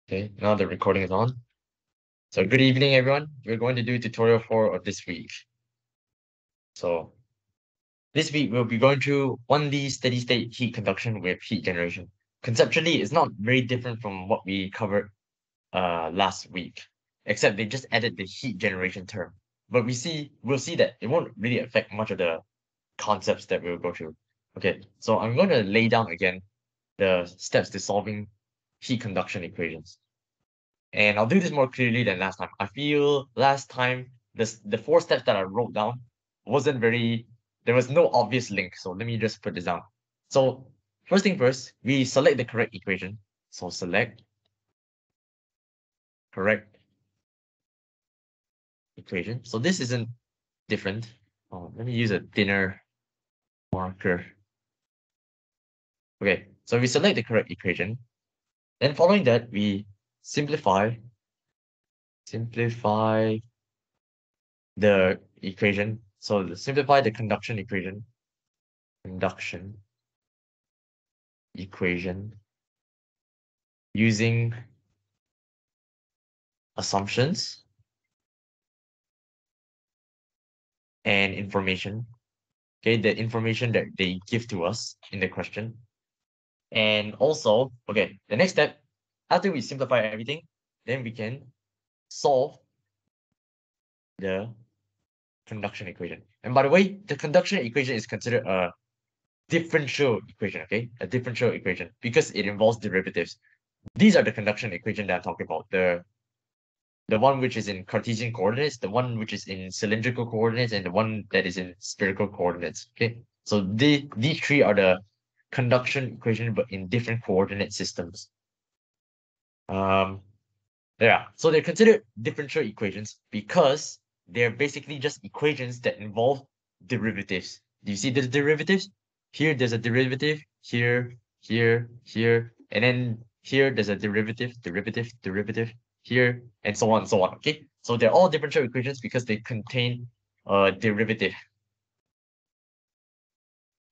Okay, now the recording is on. So good evening, everyone. We're going to do tutorial 4 of this week. So this week we'll be going through 1D steady state heat conduction with heat generation. Conceptually, it's not very different from what we covered last week, except they just added the heat generation term. But we'll see that it won't really affect much of the concepts that we'll go through. Okay, so I'm going to lay down again the steps to solving heat conduction equations. And I'll do this more clearly than last time. I feel last time the 4 steps that I wrote down wasn't very, there was no obvious link. So let me just put this down. So first thing first, we select the correct equation. So select correct equation. So this isn't different. Oh, let me use a thinner marker. Okay, so we select the correct equation. Then following that, we simplify the equation. So simplify the conduction equation using assumptions and information. Okay, the information that they give to us in the question. And also, okay, the next step, after we simplify everything, then we can solve the conduction equation. And by the way, the conduction equation is considered a differential equation, okay? A differential equation because it involves derivatives. These are the conduction equation that I'm talking about. The one which is in Cartesian coordinates, the one which is in cylindrical coordinates, and the one that is in spherical coordinates. Okay, so these three are the conduction equation, but in different coordinate systems. Yeah, so they're considered differential equations because they're basically just equations that involve derivatives. Do you see the derivatives? Here, there's a derivative. Here, and then here, there's a derivative, here, and so on and so on. Okay, so they're all differential equations because they contain a derivative.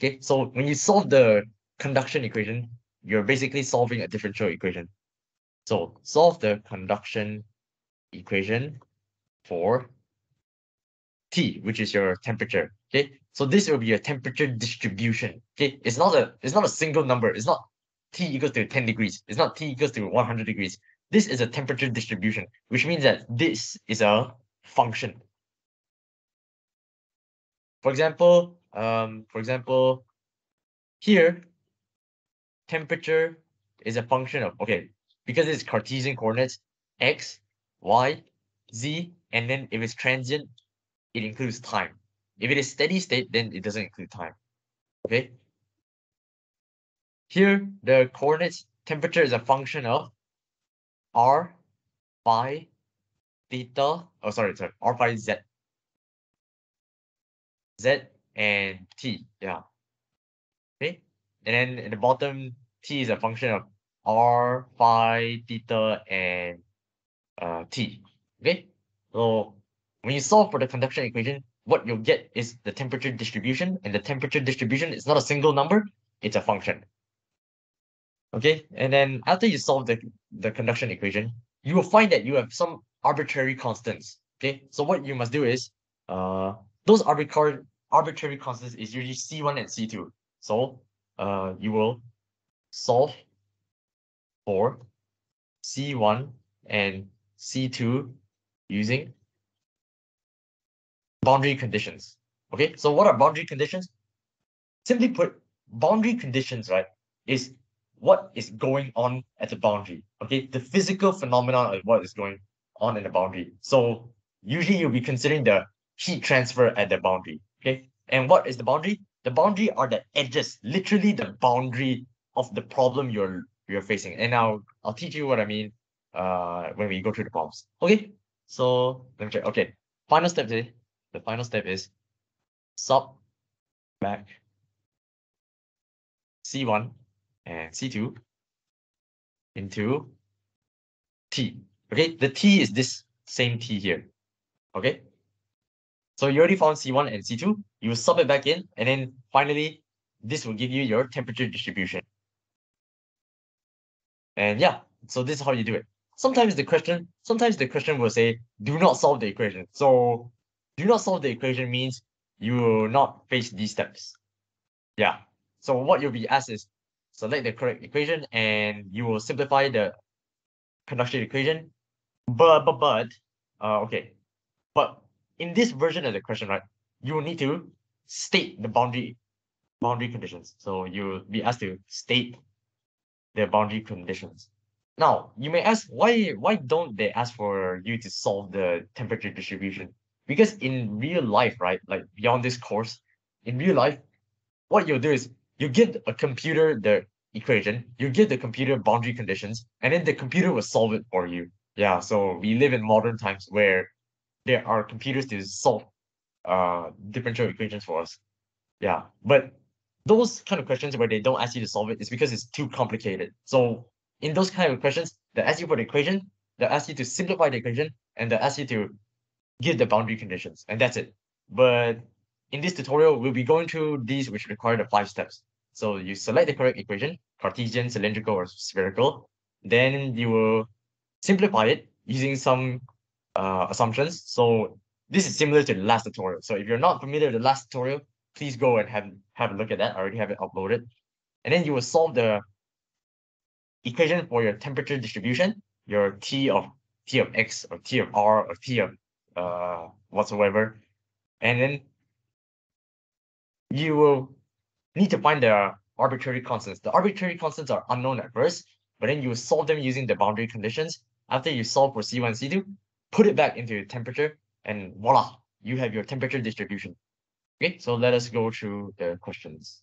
Okay, so when you solve the conduction equation, you're basically solving a differential equation. So solve the conduction equation for T, which is your temperature. Okay, so this will be a temperature distribution. Okay, it's not a single number. It's not T equals to 10 degrees. It's not T equals to 100 degrees. This is a temperature distribution, which means that this is a function. For example, here, temperature is a function of, okay, because it's Cartesian coordinates, x, y, z, and then if it's transient, it includes time. If it is steady state, then it doesn't include time. Okay. Here, the coordinates temperature is a function of r phi theta. Oh, sorry, r phi z, and t. Yeah. Okay. And then in the bottom, t is a function of r phi theta and t. Okay. So when you solve for the conduction equation, what you'll get is the temperature distribution, and the temperature distribution is not a single number, it's a function. Okay, and then after you solve the conduction equation, you will find that you have some arbitrary constants. Okay, so what you must do is those arbitrary constants is usually C1 and C2. So you will solve for C1 and C2 using boundary conditions. Okay, so what are boundary conditions? Simply put, boundary conditions, right, is what is going on at the boundary. Okay, the physical phenomenon of what is going on in the boundary. So usually you'll be considering the heat transfer at the boundary. Okay, and what is the boundary? The boundary are the edges, literally the boundary of the problem you're facing. And I'll teach you what I mean when we go through the problems. Okay, so let me check. Okay, final step today. The final step is sub back C1 and C2 into T. Okay, the T is this same T here. Okay, so you already found C1 and C2. You sub it back in, and then finally, this will give you your temperature distribution. And yeah, so this is how you do it. sometimes the question will say, do not solve the equation. So do not solve the equation means you will not face these steps. Yeah. So what you'll be asked is select the correct equation and you will simplify the conduction equation. But okay. But in this version of the question, right, you will need to state the boundary conditions. So you'll be asked to state the boundary conditions. Now, you may ask, why don't they ask for you to solve the temperature distribution? Because in real life, right, like beyond this course, in real life, what you'll do is you give a computer the equation, you give the computer boundary conditions, and then the computer will solve it for you. Yeah, so we live in modern times where there are computers to solve differential equations for us. Yeah, but those kind of questions where they don't ask you to solve it is because it's too complicated. So in those kind of questions, they ask you for the equation, they ask you to simplify the equation, and they ask you to give the boundary conditions, and that's it. But in this tutorial, we'll be going through these which require the 5 steps. So you select the correct equation, Cartesian, cylindrical, or spherical. Then you will simplify it using some assumptions. So this is similar to the last tutorial. So if you're not familiar with the last tutorial, please go and have a look at that. I already have it uploaded. And then you will solve the equation for your temperature distribution, your T of X or T of R or T of whatsoever. And then you will need to find the arbitrary constants. The arbitrary constants are unknown at first, but then you solve them using the boundary conditions. After you solve for C1, C2, put it back into temperature, and voila, you have your temperature distribution. Okay, so let us go through the questions.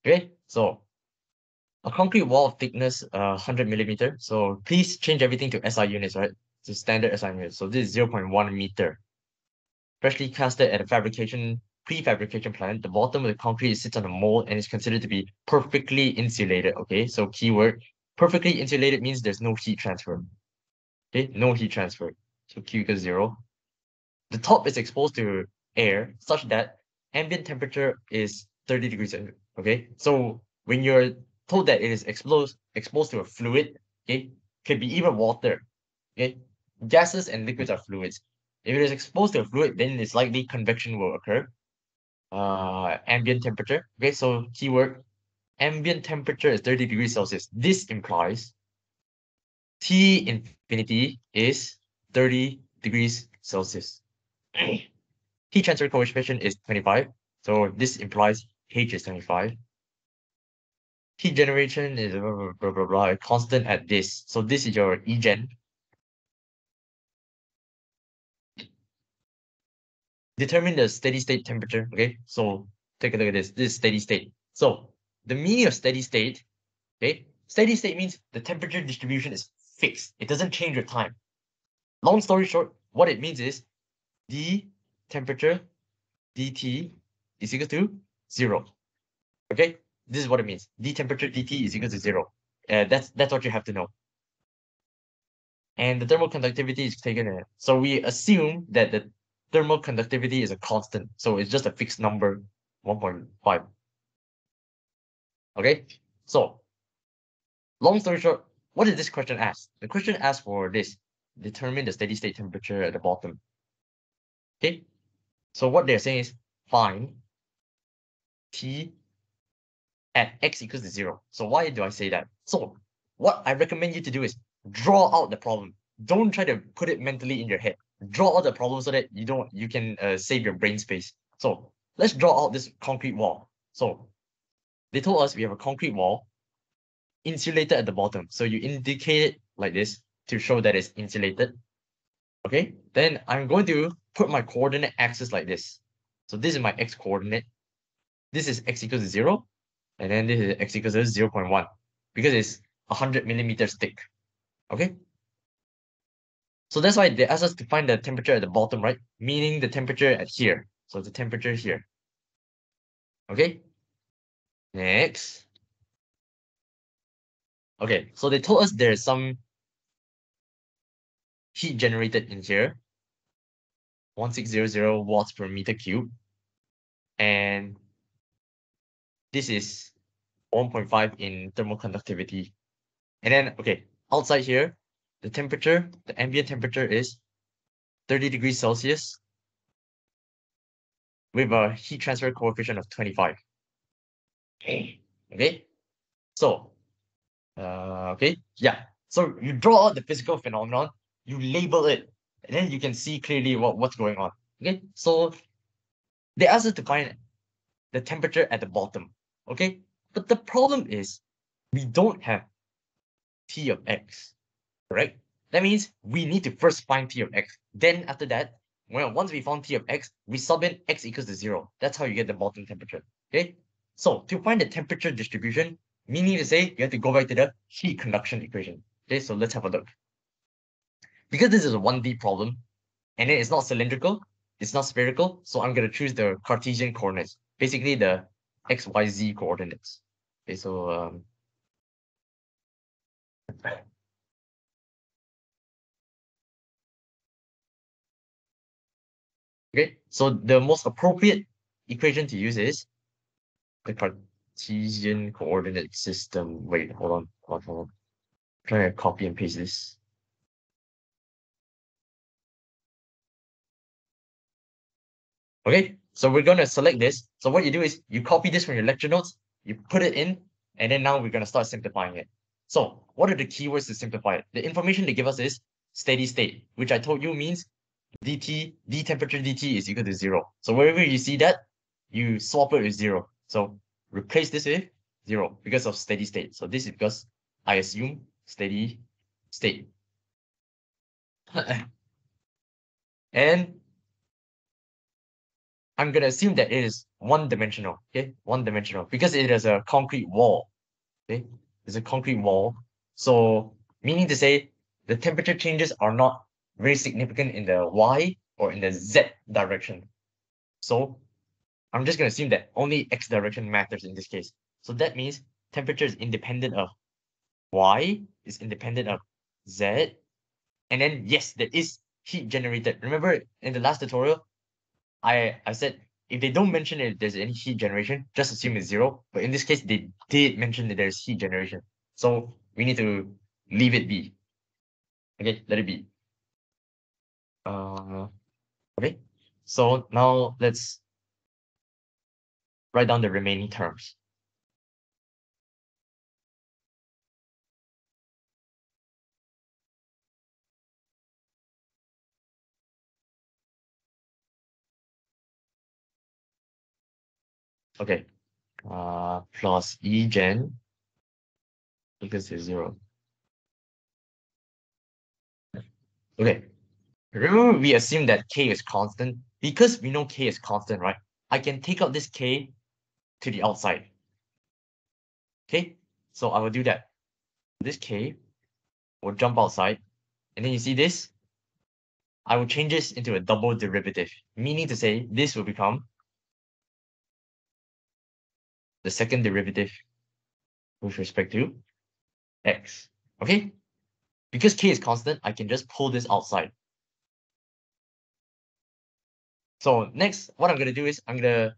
Okay, so a concrete wall of thickness 100 millimeter. So please change everything to SI units, right? To standard SI units. So this is 0.1 meter. Freshly casted at a prefabrication plant, the bottom of the concrete sits on a mold and is considered to be perfectly insulated. Okay, so keyword perfectly insulated means there's no heat transfer. Okay, no heat transfer. So Q equals 0. The top is exposed to air such that ambient temperature is 30 degrees Celsius. Okay, so when you're told that it is exposed to a fluid, okay, could be even water. Okay, gases and liquids are fluids. If it is exposed to a fluid, then it's likely convection will occur. Ambient temperature. Okay, so keyword ambient temperature is 30 degrees Celsius. This implies T infinity is 30 degrees Celsius. Heat transfer coefficient is 25. So this implies H is 25. Heat generation is blah, blah, blah, constant at this. So this is your Egen. Determine the steady state temperature. Okay, so take a look at this. This is steady state. So the meaning of steady state, okay, steady state means the temperature distribution is fixed. It doesn't change with time. Long story short, what it means is the temperature dt is equal to 0. Okay, this is what it means. The temperature dt is equal to 0. That's what you have to know. And the thermal conductivity is taken in. So we assume that the thermal conductivity is a constant. So it's just a fixed number, 1.5. Okay, so long story short, what did this question ask? The question asked for this: determine the steady state temperature at the bottom. Okay, so what they're saying is find T at x equals to 0. So why do I say that? So what I recommend you to do is draw out the problem. Don't try to put it mentally in your head. Draw out the problem so that you can save your brain space. So let's draw out this concrete wall. So they told us we have a concrete wall insulated at the bottom. So you indicate it like this to show that it's insulated. Okay, then I'm going to put my coordinate axis like this. So this is my x coordinate. This is x equals to 0. And then this is x equals to 0.1 because it's 100 millimeters thick. Okay. So that's why they asked us to find the temperature at the bottom, right? Meaning the temperature at here. So the temperature here. Okay. Next. Okay. So they told us there's some heat generated in here. 1600 watts per meter cube. And this is 1.5 in thermal conductivity. And then, okay, outside here, the temperature, the ambient temperature is 30 degrees Celsius with a heat transfer coefficient of 25. Okay, so, okay, yeah. So you draw out the physical phenomenon, you label it, and then you can see clearly what's going on. Okay, so they asked us to find the temperature at the bottom. Okay, but the problem is we don't have T of X, correct? That means we need to first find T of X. Then after that, once we found T of X, we sub in X equals to 0. That's how you get the bottom temperature. Okay. So to find the temperature distribution, meaning to say you have to go back to the heat conduction equation. Okay, so let's have a look. Because this is a 1D problem, and then it's not cylindrical, it's not spherical, so I'm gonna choose the Cartesian coordinates, basically the XYZ coordinates. Okay, so okay, so the most appropriate equation to use is the Cartesian coordinate system. Wait, hold on. I'm trying to copy and paste this. Okay, so we're gonna select this. So what you do is you copy this from your lecture notes, you put it in, and then now we're gonna start simplifying it. So what are the keywords to simplify it? The information they give us is steady state, which I told you means d temperature dt is equal to 0. So wherever you see that, you swap it with 0. So replace this with 0 because of steady state. So this is because I assume steady state. And I'm gonna assume that it is one-dimensional, okay? One-dimensional, because it is a concrete wall, okay? It's a concrete wall. So meaning to say the temperature changes are not very significant in the Y or in the Z direction. So I'm just gonna assume that only X direction matters in this case. So that means temperature is independent of Y, is independent of Z, and then yes, there is heat generated. Remember in the last tutorial, I said if they don't mention if there's any heat generation, just assume it's 0. But in this case, they did mention that there's heat generation. So we need to leave it be. Okay, let it be. Okay. So now let's write down the remaining terms. Okay. Plus E gen equals to 0. Okay. Remember we assume that K is constant. Because we know K is constant, right? I can take out this K to the outside. Okay, so I will do that. This K will jump outside. And then you see this? I will change this into a double derivative, meaning to say this will become the second derivative with respect to x. Okay? Because K is constant, I can just pull this outside. So next, what I'm going to do is I'm going to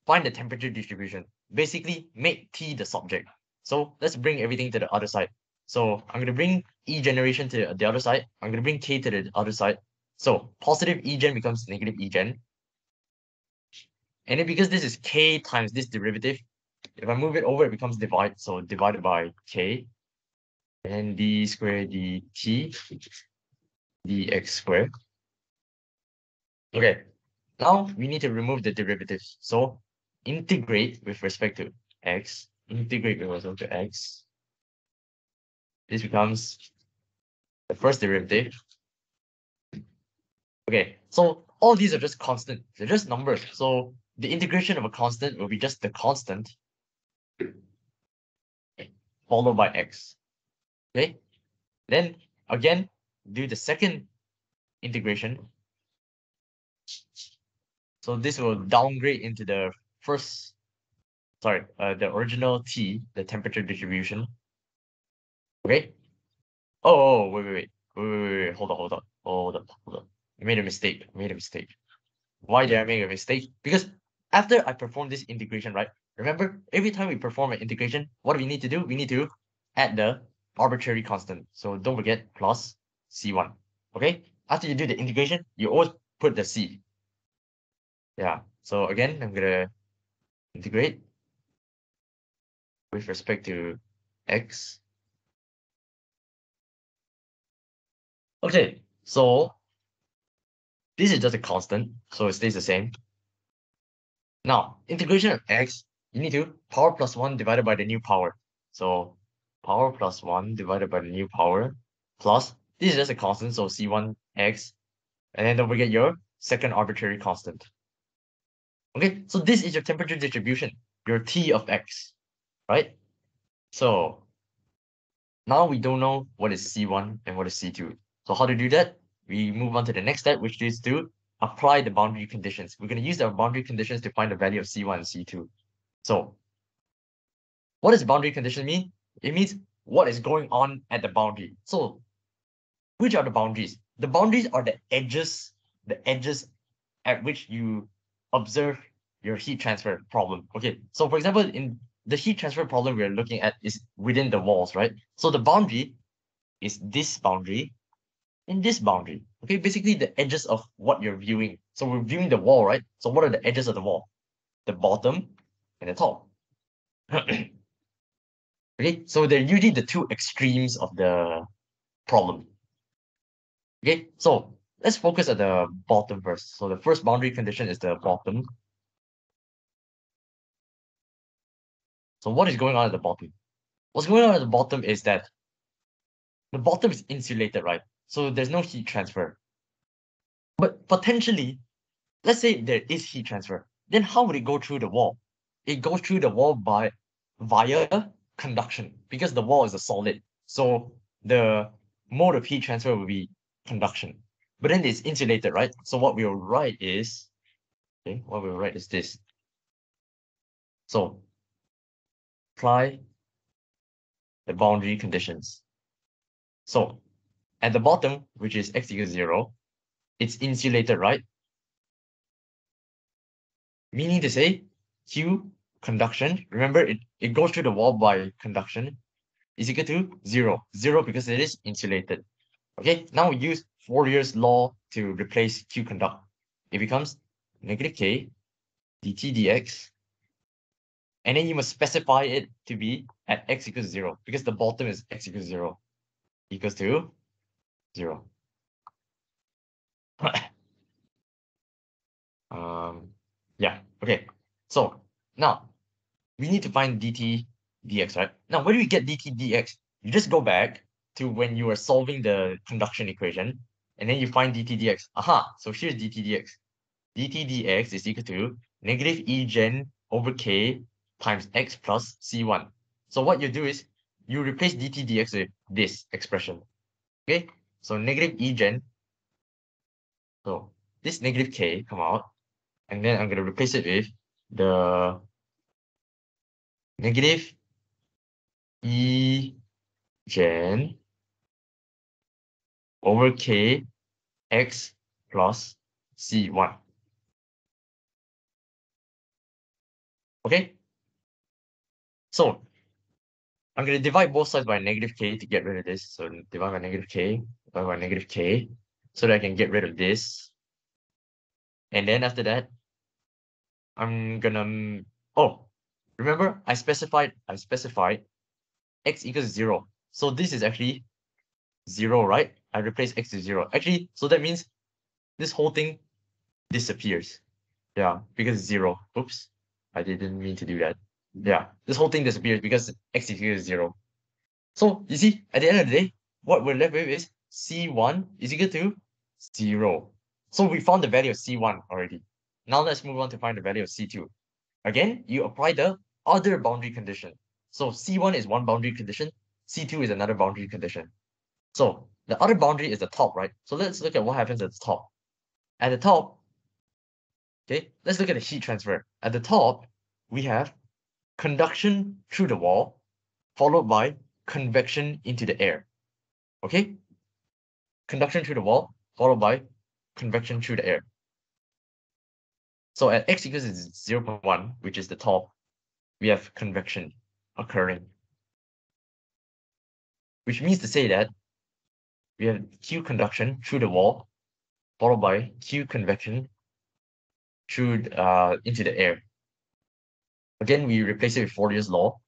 find the temperature distribution. Basically, make T the subject. So let's bring everything to the other side. So I'm going to bring E generation to the other side. I'm going to bring K to the other side. So positive E gen becomes negative E gen. And then because this is K times this derivative, if I move it over, it becomes divide. So divided by K. And d squared dt dx squared. Okay, now we need to remove the derivatives. So integrate with respect to x, integrate with respect to x. This becomes the first derivative. Okay, so all these are just constant. They're just numbers. So the integration of a constant will be just the constant followed by x. Okay, then again, do the second integration. So this will downgrade into the first, sorry, the original T, the temperature distribution. Okay. Oh, wait. Hold on. made a mistake. I made a mistake. Why did I make a mistake? Because after I perform this integration, right? Remember, every time we perform an integration, what do we need to do? We need to add the arbitrary constant. So don't forget plus C1. Okay? After you do the integration, you always put the C. Yeah. So again, I'm gonna integrate with respect to x. Okay, so this is just a constant, so it stays the same. Now, integration of x, you need to power plus 1 divided by the new power. So power plus 1 divided by the new power plus, this is just a constant, so C1x, and then don't forget your second arbitrary constant. Okay, so this is your temperature distribution, your T of x, right? So now we don't know what is C1 and what is C2. So how to do that? We move on to the next step, which is to apply the boundary conditions. We're going to use our boundary conditions to find the value of C1 and C2. So what does boundary condition mean? It means what is going on at the boundary. So which are the boundaries? The boundaries are the edges at which you observe your heat transfer problem. Okay, so for example, in the heat transfer problem we're looking at is within the walls, right? So the boundary is this boundary and this boundary. Okay, basically the edges of what you're viewing. So we're viewing the wall, right? So what are the edges of the wall? The bottom and the top. Okay, so they're usually the two extremes of the problem. Okay, so let's focus at the bottom first. So the first boundary condition is the bottom. So what is going on at the bottom? What's going on at the bottom is that the bottom is insulated, right? So there's no heat transfer. But potentially, let's say there is heat transfer. Then how would it go through the wall? It goes through the wall via conduction, because the wall is a solid. So the mode of heat transfer will be conduction. But then it's insulated, right? So what we'll write is, okay, what we'll write is this. So apply the boundary conditions. So at the bottom, which is x equals 0, it's insulated, right? Meaning to say, Q conduction, remember it goes through the wall by conduction, is equal to 0. 0 because it is insulated. Okay, now we use Fourier's law to replace Q conduct. It becomes negative K dt dx, and then you must specify it to be at x equals 0, because the bottom is x equals 0, equals to 0. Yeah, okay. So now we need to find dt dx, right? Now, where do we get dt dx? You just go back to when you were solving the conduction equation, and then you find dt dx. Aha, so here's dt dx. dt dx is equal to negative e gen over k times x plus c1. So what you do is you replace dt dx with this expression. Okay, so negative e gen, so this negative k come out, and then I'm going to replace it with the negative e gen over k x plus c1. Okay, so I'm going to divide both sides by negative k to get rid of this. So divide by negative k, divide by negative k, so that I can get rid of this. And then after that, I'm gonna, oh, remember I specified x equals 0. So this is actually 0, right? I replace x to 0. Actually, so that means this whole thing disappears. Yeah, because 0. Oops, I didn't mean to do that. Yeah, this whole thing disappears because x equals 0. So you see, at the end of the day, what we're left with is C1 is equal to 0. So we found the value of C1 already. Now let's move on to find the value of C2. Again, you apply the other boundary condition. So C1 is one boundary condition, C2 is another boundary condition. So the other boundary is the top, right? So let's look at what happens at the top. At the top, okay, let's look at the heat transfer. At the top, we have conduction through the wall, followed by convection into the air. Okay? Conduction through the wall, followed by convection through the air. So at x equals 0.1, which is the top, we have convection occurring. Which means to say that we have Q conduction through the wall, followed by Q convection through into the air. Again, we replace it with Fourier's law.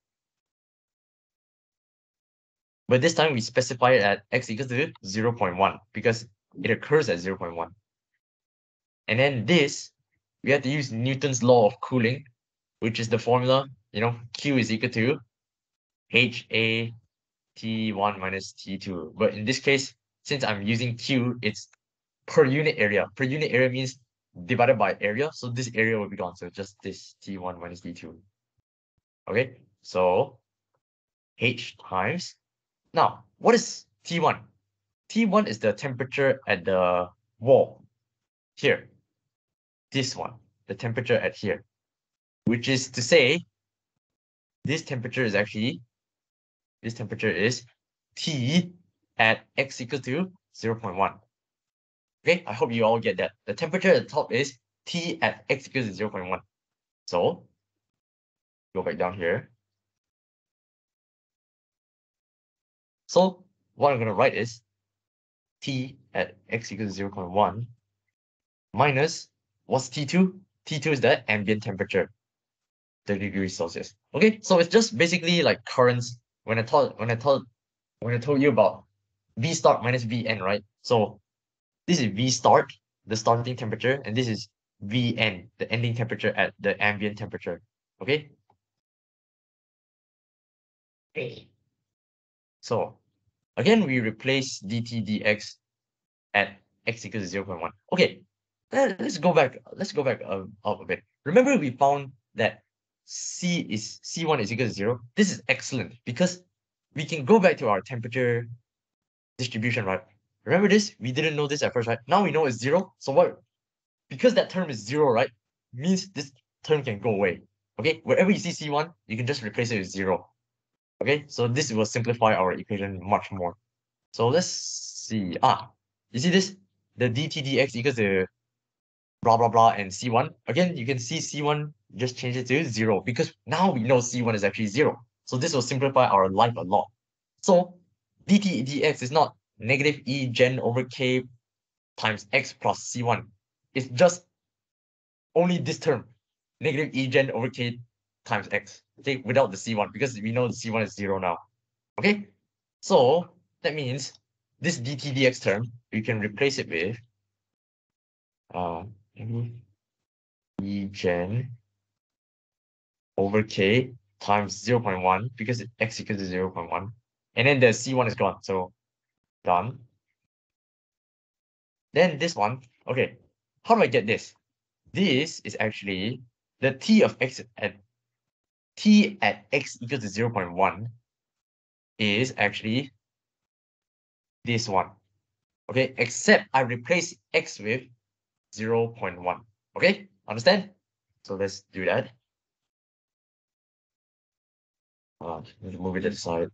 But this time we specify it at x equals to 0.1 because it occurs at 0.1. And then this, we have to use Newton's law of cooling, which is the formula, Q is equal to HA T1 minus T2. But in this case, since I'm using Q, it's per unit area. Per unit area means divided by area. So this area will be gone. So just this T1 minus T2. Okay, so H times. Now, what is T1? T1 is the temperature at the wall here. This one, the temperature at here, which is to say, this temperature is T at x equals to 0.1. Okay, I hope you all get that. The temperature at the top is T at x equals to 0.1. So, go back down here. So, what I'm going to write is T at x equals to 0.1 minus, what's T2? T2 is the ambient temperature, 30 degrees Celsius. Okay, so it's just basically like currents. When I told you about V start minus Vn, right? So this is V start, the starting temperature, and this is Vn, the ending temperature at the ambient temperature. Okay. So again, we replace dt dx at x equals to 0.1. Okay, let's go back up a bit. Remember we found that C1 is equal to 0. This is excellent because we can go back to our temperature distribution, right? Remember this? We didn't know this at first, right? Now we know it's 0. So what? Because that term is 0, right? Means this term can go away. Okay, wherever you see C1, you can just replace it with 0. Okay, so this will simplify our equation much more. So let's see. You see this? The dt dx equals to blah blah blah and C1. Again, you can see C1 just change it to 0 because now we know C1 is actually 0. So this will simplify our life a lot. So dt dx is not negative E gen over K times X plus C1. It's just only this term, negative E gen over K times X, okay, without the C1 because we know the C1 is 0 now. Okay, so that means this dt dx term, we can replace it with E gen over K times 0.1 because X equals to 0.1. And then the C1 is gone, so done. Then this one, okay, how do I get this? This is actually the T at X equals to 0.1 is actually this one. Okay, except I replace X with 0.1. Okay, understand? So let's do that. Let's move it to the side.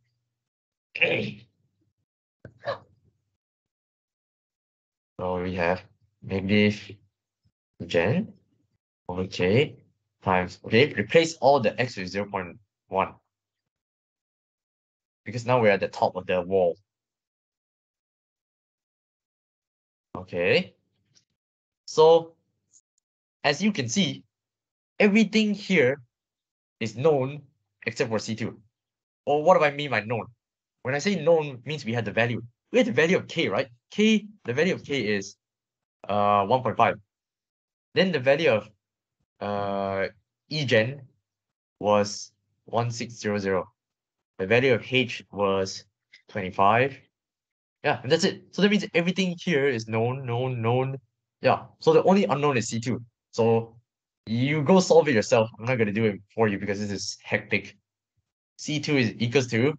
Okay. So we have negative gen over K times, okay, replace all the X with 0.1. Because now we're at the top of the wall. Okay. So as you can see, everything here is known except for C2. Or what do I mean by known? When I say known means we have the value. We have the value of K, right? The value of K is 1.5. Then the value of Egen was 1600. The value of H was 25. Yeah, and that's it. So that means everything here is known. Yeah, so the only unknown is C2. So you go solve it yourself. I'm not going to do it for you because this is hectic. C2 is equals to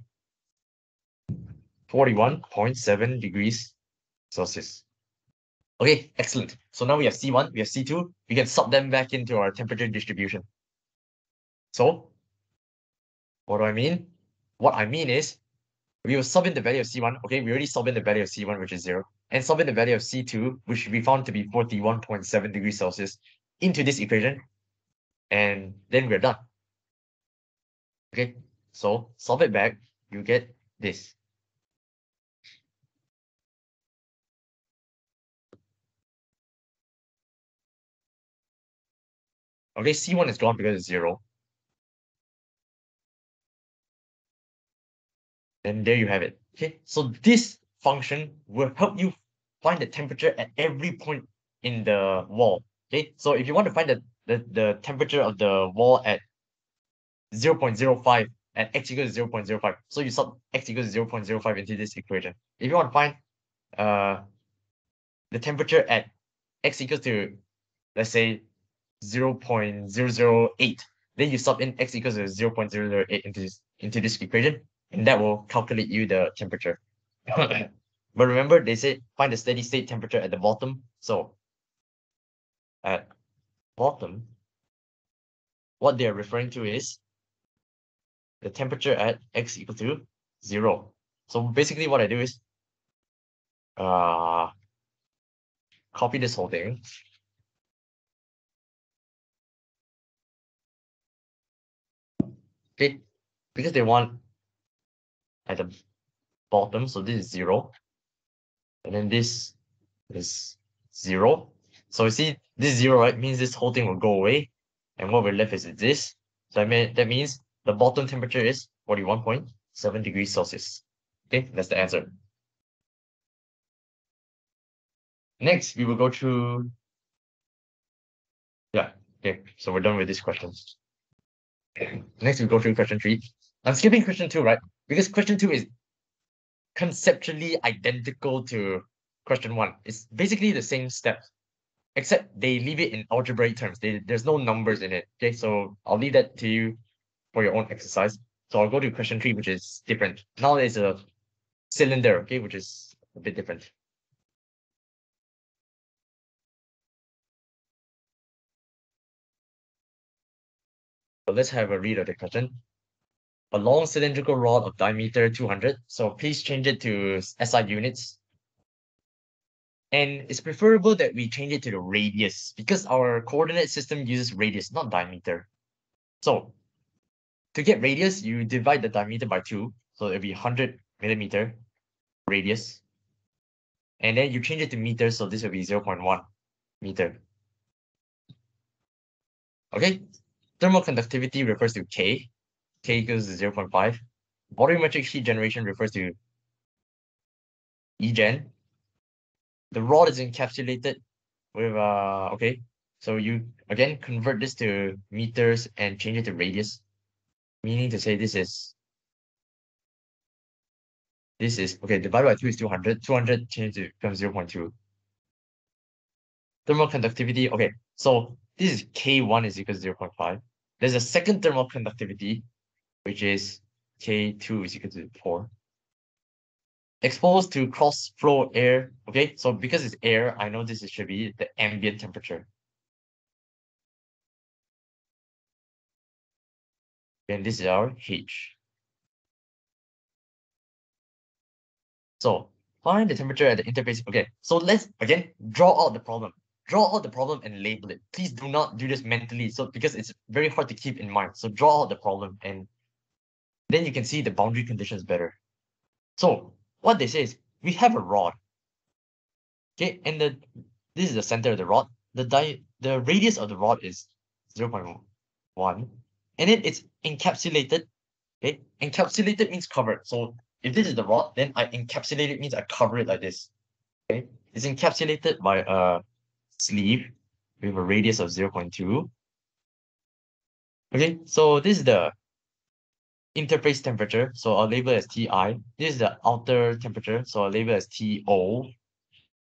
41.7 degrees Celsius. Okay, excellent. So now we have C1, we have C2. We can sub them back into our temperature distribution. So, what do I mean? What I mean is, we will sub in the value of C1. Okay, we already sub in the value of C1, which is 0. and submit the value of C2, which we found to be 41.7 degrees Celsius, into this equation, and then we're done. Okay, so solve it back, you get this. Okay, C1 is gone because it's 0. And there you have it. Okay, so this function will help you find the temperature at every point in the wall. Okay, so if you want to find the temperature of the wall at 0.05 at x equals 0.05, so you sub x equals 0.05 into this equation. If you want to find the temperature at x equals to, let's say, 0.008, then you sub in x equals to 0.008 into this equation, and that will calculate you the temperature. But remember, they say find the steady state temperature at the bottom. So at bottom, what they're referring to is the temperature at x equal to 0. So basically what I do is copy this whole thing. Okay, because they want at the bottom, so this is 0. And then this is 0. So you see, this 0, right, means this whole thing will go away. And what we're left is this. So that means the bottom temperature is 41.7 degrees Celsius. Okay, that's the answer. Next, we will go through. Yeah, okay, so we're done with this question. Next, we go through question 3. I'm skipping question 2, right? Because question 2 is conceptually identical to question 1. It's basically the same steps, except they leave it in algebraic terms. There's no numbers in it. Okay, so I'll leave that to you for your own exercise. So I'll go to question 3, which is different. Now there's a cylinder, okay, which is a bit different. So let's have a read of the question. A long cylindrical rod of diameter 200. So please change it to SI units. And it's preferable that we change it to the radius because our coordinate system uses radius, not diameter. So to get radius, you divide the diameter by 2. So it'll be 100 millimeter radius. And then you change it to meters, so this will be 0.1 meter. Okay, thermal conductivity refers to K. K equals 0.5. Volumetric heat generation refers to Egen. The rod is encapsulated with okay. So you again convert this to meters and change it to radius, meaning to say this is okay, divided by 2 is 200. 200 change to becomes 0.2. Thermal conductivity, okay, so this is K1 is equal to 0.5. There's a second thermal conductivity, which is K2 is equal to 4. Exposed to cross flow air, okay, so because it's air, I know this should be the ambient temperature. And this is our H. So find the temperature at the interface. Okay, so let's again draw out the problem. Draw out the problem and label it. Please do not do this mentally. So because it's very hard to keep in mind. So draw out the problem and then you can see the boundary conditions better. So what they say is we have a rod. Okay, and this is the center of the rod. The radius of the rod is 0.1. And then it's encapsulated. Okay, encapsulated means covered. So if this is the rod, then I encapsulate it means I cover it like this. Okay, it's encapsulated by a sleeve with a radius of 0.2. Okay, so this is the interface temperature, so I'll label as Ti. This is the outer temperature, so I'll label as To.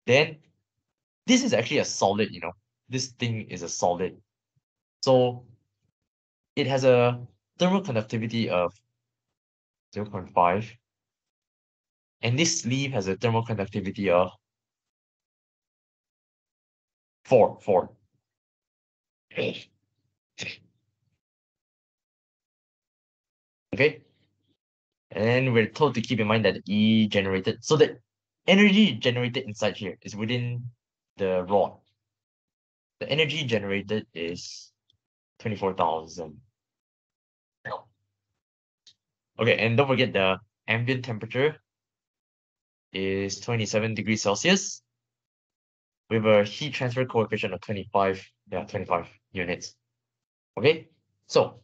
Then this is actually a solid, this thing is a solid. So it has a thermal conductivity of 0.5. And this sleeve has a thermal conductivity of 4. Okay. And we're told to keep in mind that E generated. So that energy generated inside here is within the rod. The energy generated is 24,000. Okay, and don't forget the ambient temperature is 27 degrees Celsius with a heat transfer coefficient of 25 units. Okay, so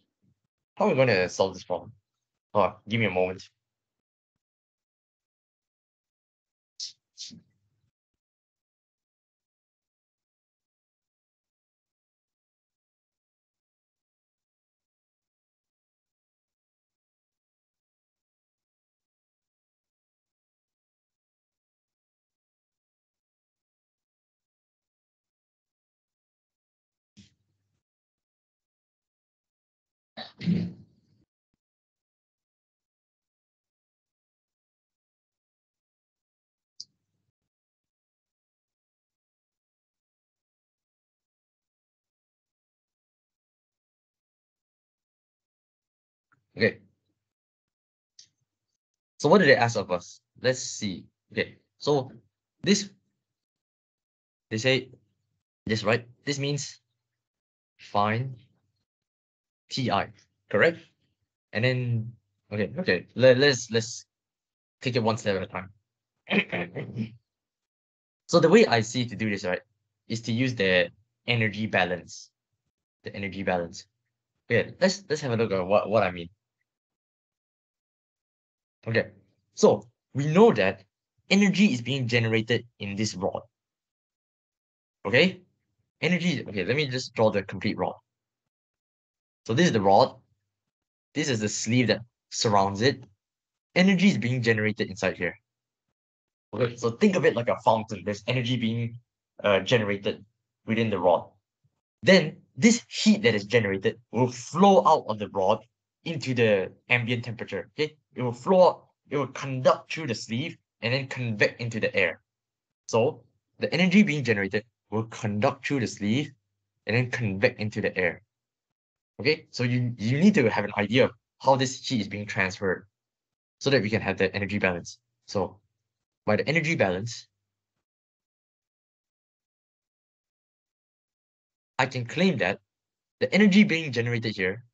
how are we going to solve this problem? Oh, give me a moment. Okay, so what did they ask of us? Let's see. Okay, so this, they say this, right? This means find Ti, correct? And then, okay, let's take it one step at a time. So the way I see to do this, right, is to use the energy balance. The energy balance. Okay, let's have a look at what I mean. Okay, so we know that energy is being generated in this rod. Okay, energy. Okay, let me just draw the complete rod. So this is the rod. This is the sleeve that surrounds it. Energy is being generated inside here. Okay, so think of it like a fountain. There's energy being generated within the rod. Then this heat that is generated will flow out of the rod into the ambient temperature. Okay, it will flow out, it will conduct through the sleeve and then convect into the air. So the energy being generated will conduct through the sleeve and then convect into the air. Okay, so you need to have an idea of how this heat is being transferred so that we can have the energy balance. So by the energy balance, I can claim that the energy being generated here,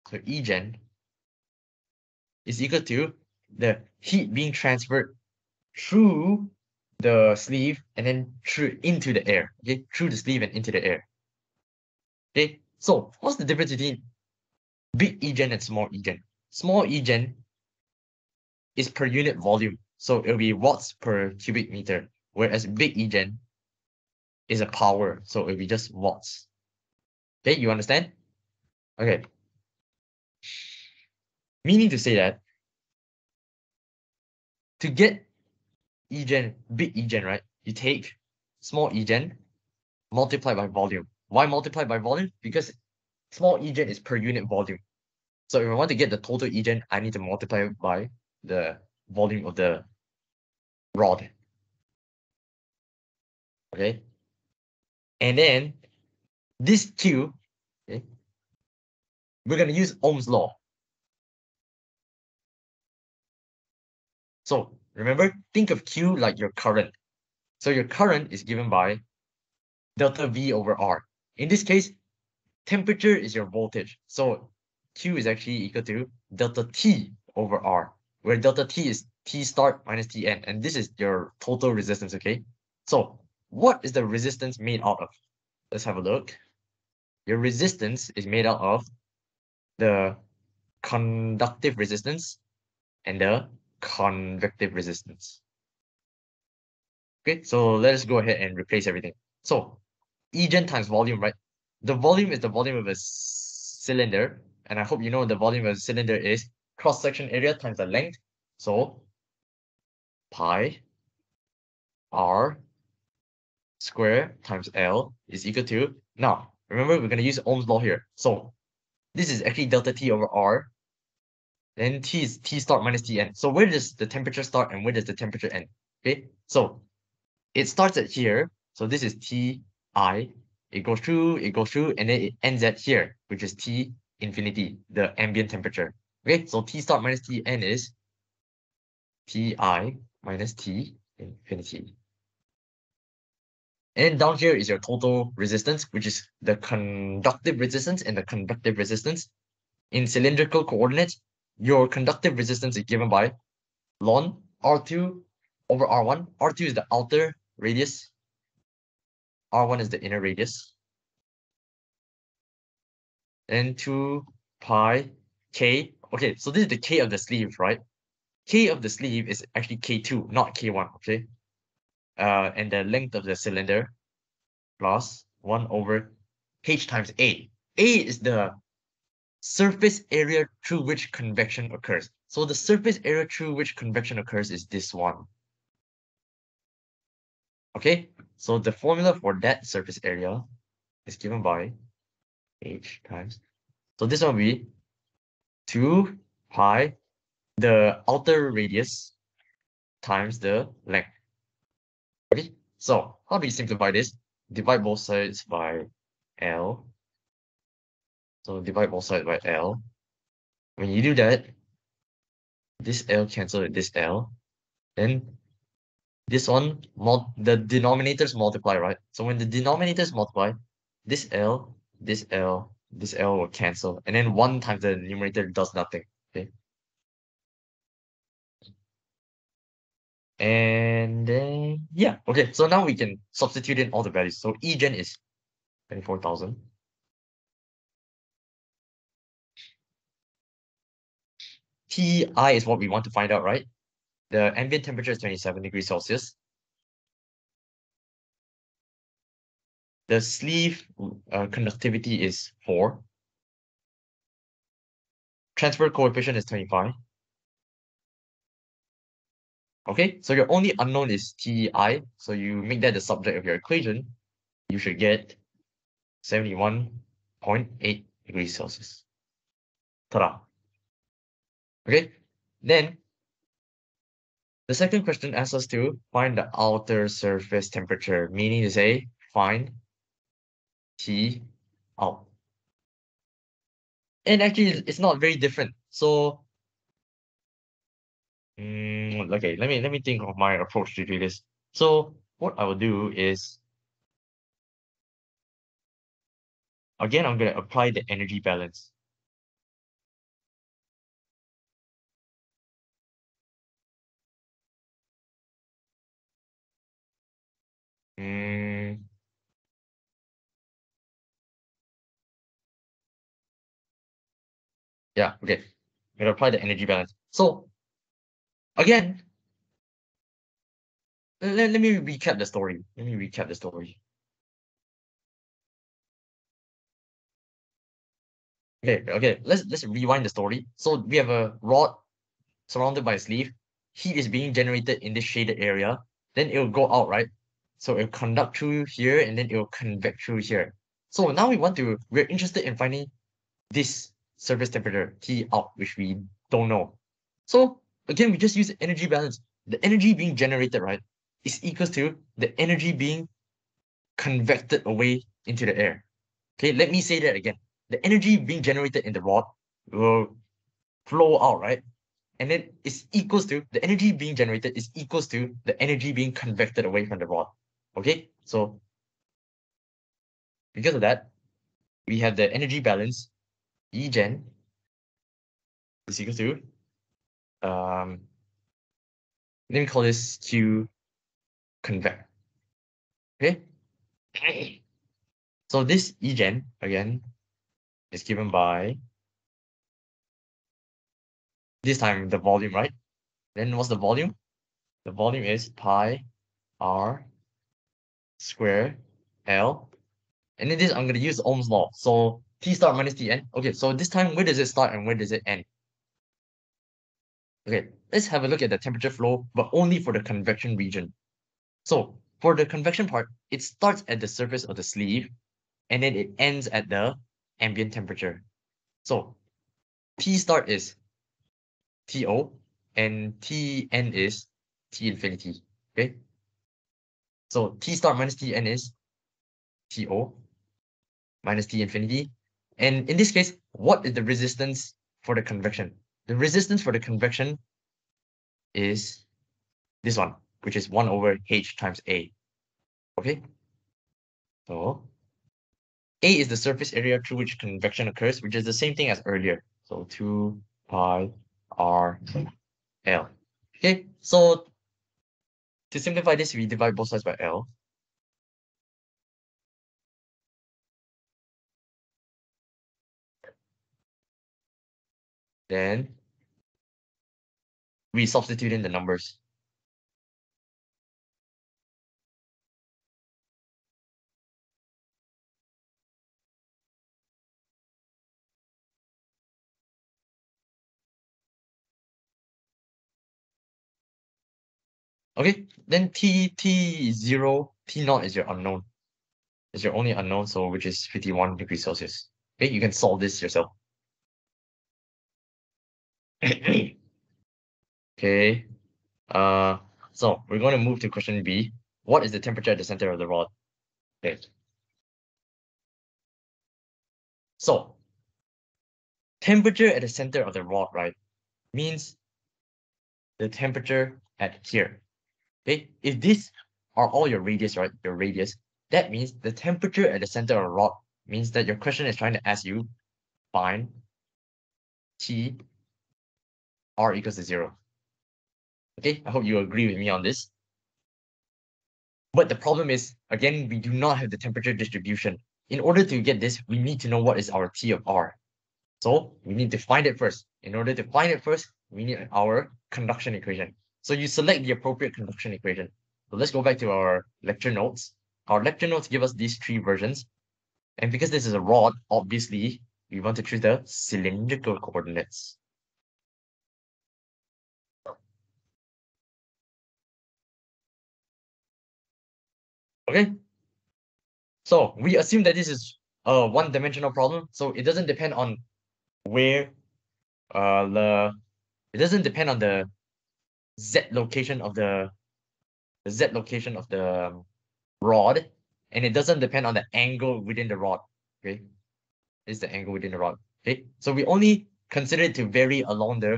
so Egen, is equal to the heat being transferred through the sleeve and then through into the air. Okay, through the sleeve and into the air. Okay, so what's the difference between big Egen and small Egen? Small Egen is per unit volume, so it'll be watts per cubic meter, whereas big Egen is a power, so it'll be just watts. Okay, you understand? Okay. Meaning to say that to get Egen, big Egen, right? You take small Egen, multiply by volume. Why multiply by volume? Because small Egen is per unit volume. So if I want to get the total Egen, I need to multiply it by the volume of the rod. Okay. And then this Q, okay, we're going to use Ohm's law. So remember, think of Q like your current. So your current is given by delta V over R. In this case, temperature is your voltage. So Q is actually equal to delta T over R, where delta T is T start minus Tn, and this is your total resistance, okay? So what is the resistance made out of? Let's have a look. Your resistance is made out of the conductive resistance and the convective resistance. Okay, so let us go ahead and replace everything. So Egen times volume, right? The volume is the volume of a cylinder, and I hope you know the volume of a cylinder is cross-section area times the length. So pi r square times L is equal to, now remember we're going to use Ohm's law here. So this is actually delta T over R. Then T is T start minus Tn. So where does the temperature start and where does the temperature end? Okay, so it starts at here. So this is Ti. It goes through, and then it ends at here, which is T infinity, the ambient temperature. Okay, so T start minus Tn is Ti minus T infinity. And down here is your total resistance, which is the conductive resistance and the conductive resistance. In cylindrical coordinates, your conductive resistance is given by ln R2 over R1. R2 is the outer radius. R1 is the inner radius. And 2 pi k. Okay, so this is the k of the sleeve, right? K of the sleeve is actually K2, not K1, okay? And the length of the cylinder plus 1 over H times A. A is the surface area through which convection occurs. So the surface area through which convection occurs is this one. Okay, so the formula for that surface area is given by H times. So this one will be 2 pi, the outer radius, times the length. Okay, so how do you simplify this? Divide both sides by L. So divide both sides by L. When you do that, this L cancel with this L. Then this one, the denominators multiply, right? So when the denominators multiply, this L, this L, this L will cancel. And then 1 times the numerator does nothing. Okay. And then, yeah, okay. So now we can substitute in all the values. So Egen is 24,000. Ti is what we want to find out, right? The ambient temperature is 27 degrees Celsius. The sleeve conductivity is 4. Transfer coefficient is 25. Okay, so your only unknown is Ti, so you make that the subject of your equation, you should get 71.8 degrees Celsius. Ta-da. Okay, then the second question asks us to find the outer surface temperature, meaning to say find T out. And actually, it's not very different. So, okay, let me think of my approach to do this. So, what I will do is, again, I'm going to apply the energy balance. Yeah, okay. I'm going to apply the energy balance. So, again, let me recap the story. Let me recap the story. Okay, let's rewind the story. So we have a rod surrounded by a sleeve. Heat is being generated in this shaded area. Then it will go out, right? So it'll conduct through here and then it will convect through here. So now we're interested in finding this surface temperature, T out, which we don't know. So again, we just use energy balance. The energy being generated, right, is equals to the energy being convected away into the air. Okay, let me say that again. The energy being generated in the rod will flow out, right? And then it's equals to, the energy being generated is equals to the energy being convected away from the rod. Okay, so because of that, we have the energy balance, Egen is equal to, let me call this Q convect. Okay, so this Egen, again, is given by, this time the volume, right? Then what's the volume? The volume is pi r square L. And in this, I'm going to use Ohm's law. So T start minus Tn. Okay, so this time, where does it start and where does it end? Okay, let's have a look at the temperature flow, but only for the convection region. So for the convection part, it starts at the surface of the sleeve, and then it ends at the ambient temperature. So T start is TO, and Tn is T infinity. Okay, so T start minus Tn is TO minus T infinity. And in this case, what is the resistance for the convection? The resistance for the convection is this one, which is 1 over h times A. Okay? So A is the surface area through which convection occurs, which is the same thing as earlier. So 2 pi r L. Okay, so to simplify this, we divide both sides by L. Then we substitute in the numbers. Okay, then T0 is your unknown. Is your only unknown, so which is 51 degrees Celsius. Okay, you can solve this yourself. Okay. So we're going to move to question B. What is the temperature at the center of the rod? Okay. So temperature at the center of the rod, right, means the temperature at here. Okay, if these are all your radius, right, your radius, that means the temperature at the center of the rod means that your question is trying to ask you find T r equals to 0. Okay, I hope you agree with me on this. But the problem is, again, we do not have the temperature distribution. In order to get this, we need to know what is our T of R. So we need to find it first. In order to find it first, we need our conduction equation. So you select the appropriate conduction equation. So let's go back to our lecture notes. Our lecture notes give us these three versions. And because this is a rod, obviously, we want to choose the cylindrical coordinates. Okay? So we assume that this is a one-dimensional problem. So it doesn't depend on where it doesn't depend on the z location of the rod, and it doesn't depend on the angle within the rod. Okay, it's the angle within the rod. Okay, so we only consider it to vary along the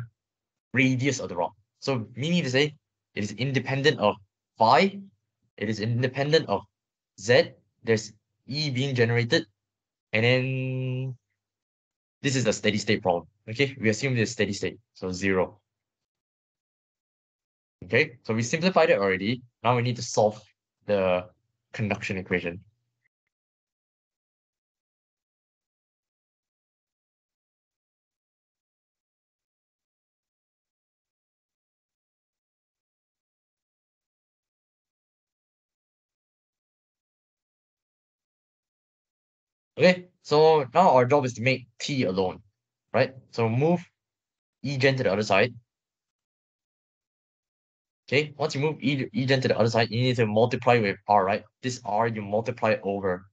radius of the rod. So meaning to say, it is independent of phi, it is independent of z. There's E being generated, and then this is a steady state problem. Okay, we assume this is steady state, so 0. Okay, so we simplified it already. Now we need to solve the conduction equation. Okay, so now our job is to make T alone, right? So move E gen to the other side. Okay, once you move E gen to the other side, you need to multiply with R, right? This R, you multiply it over.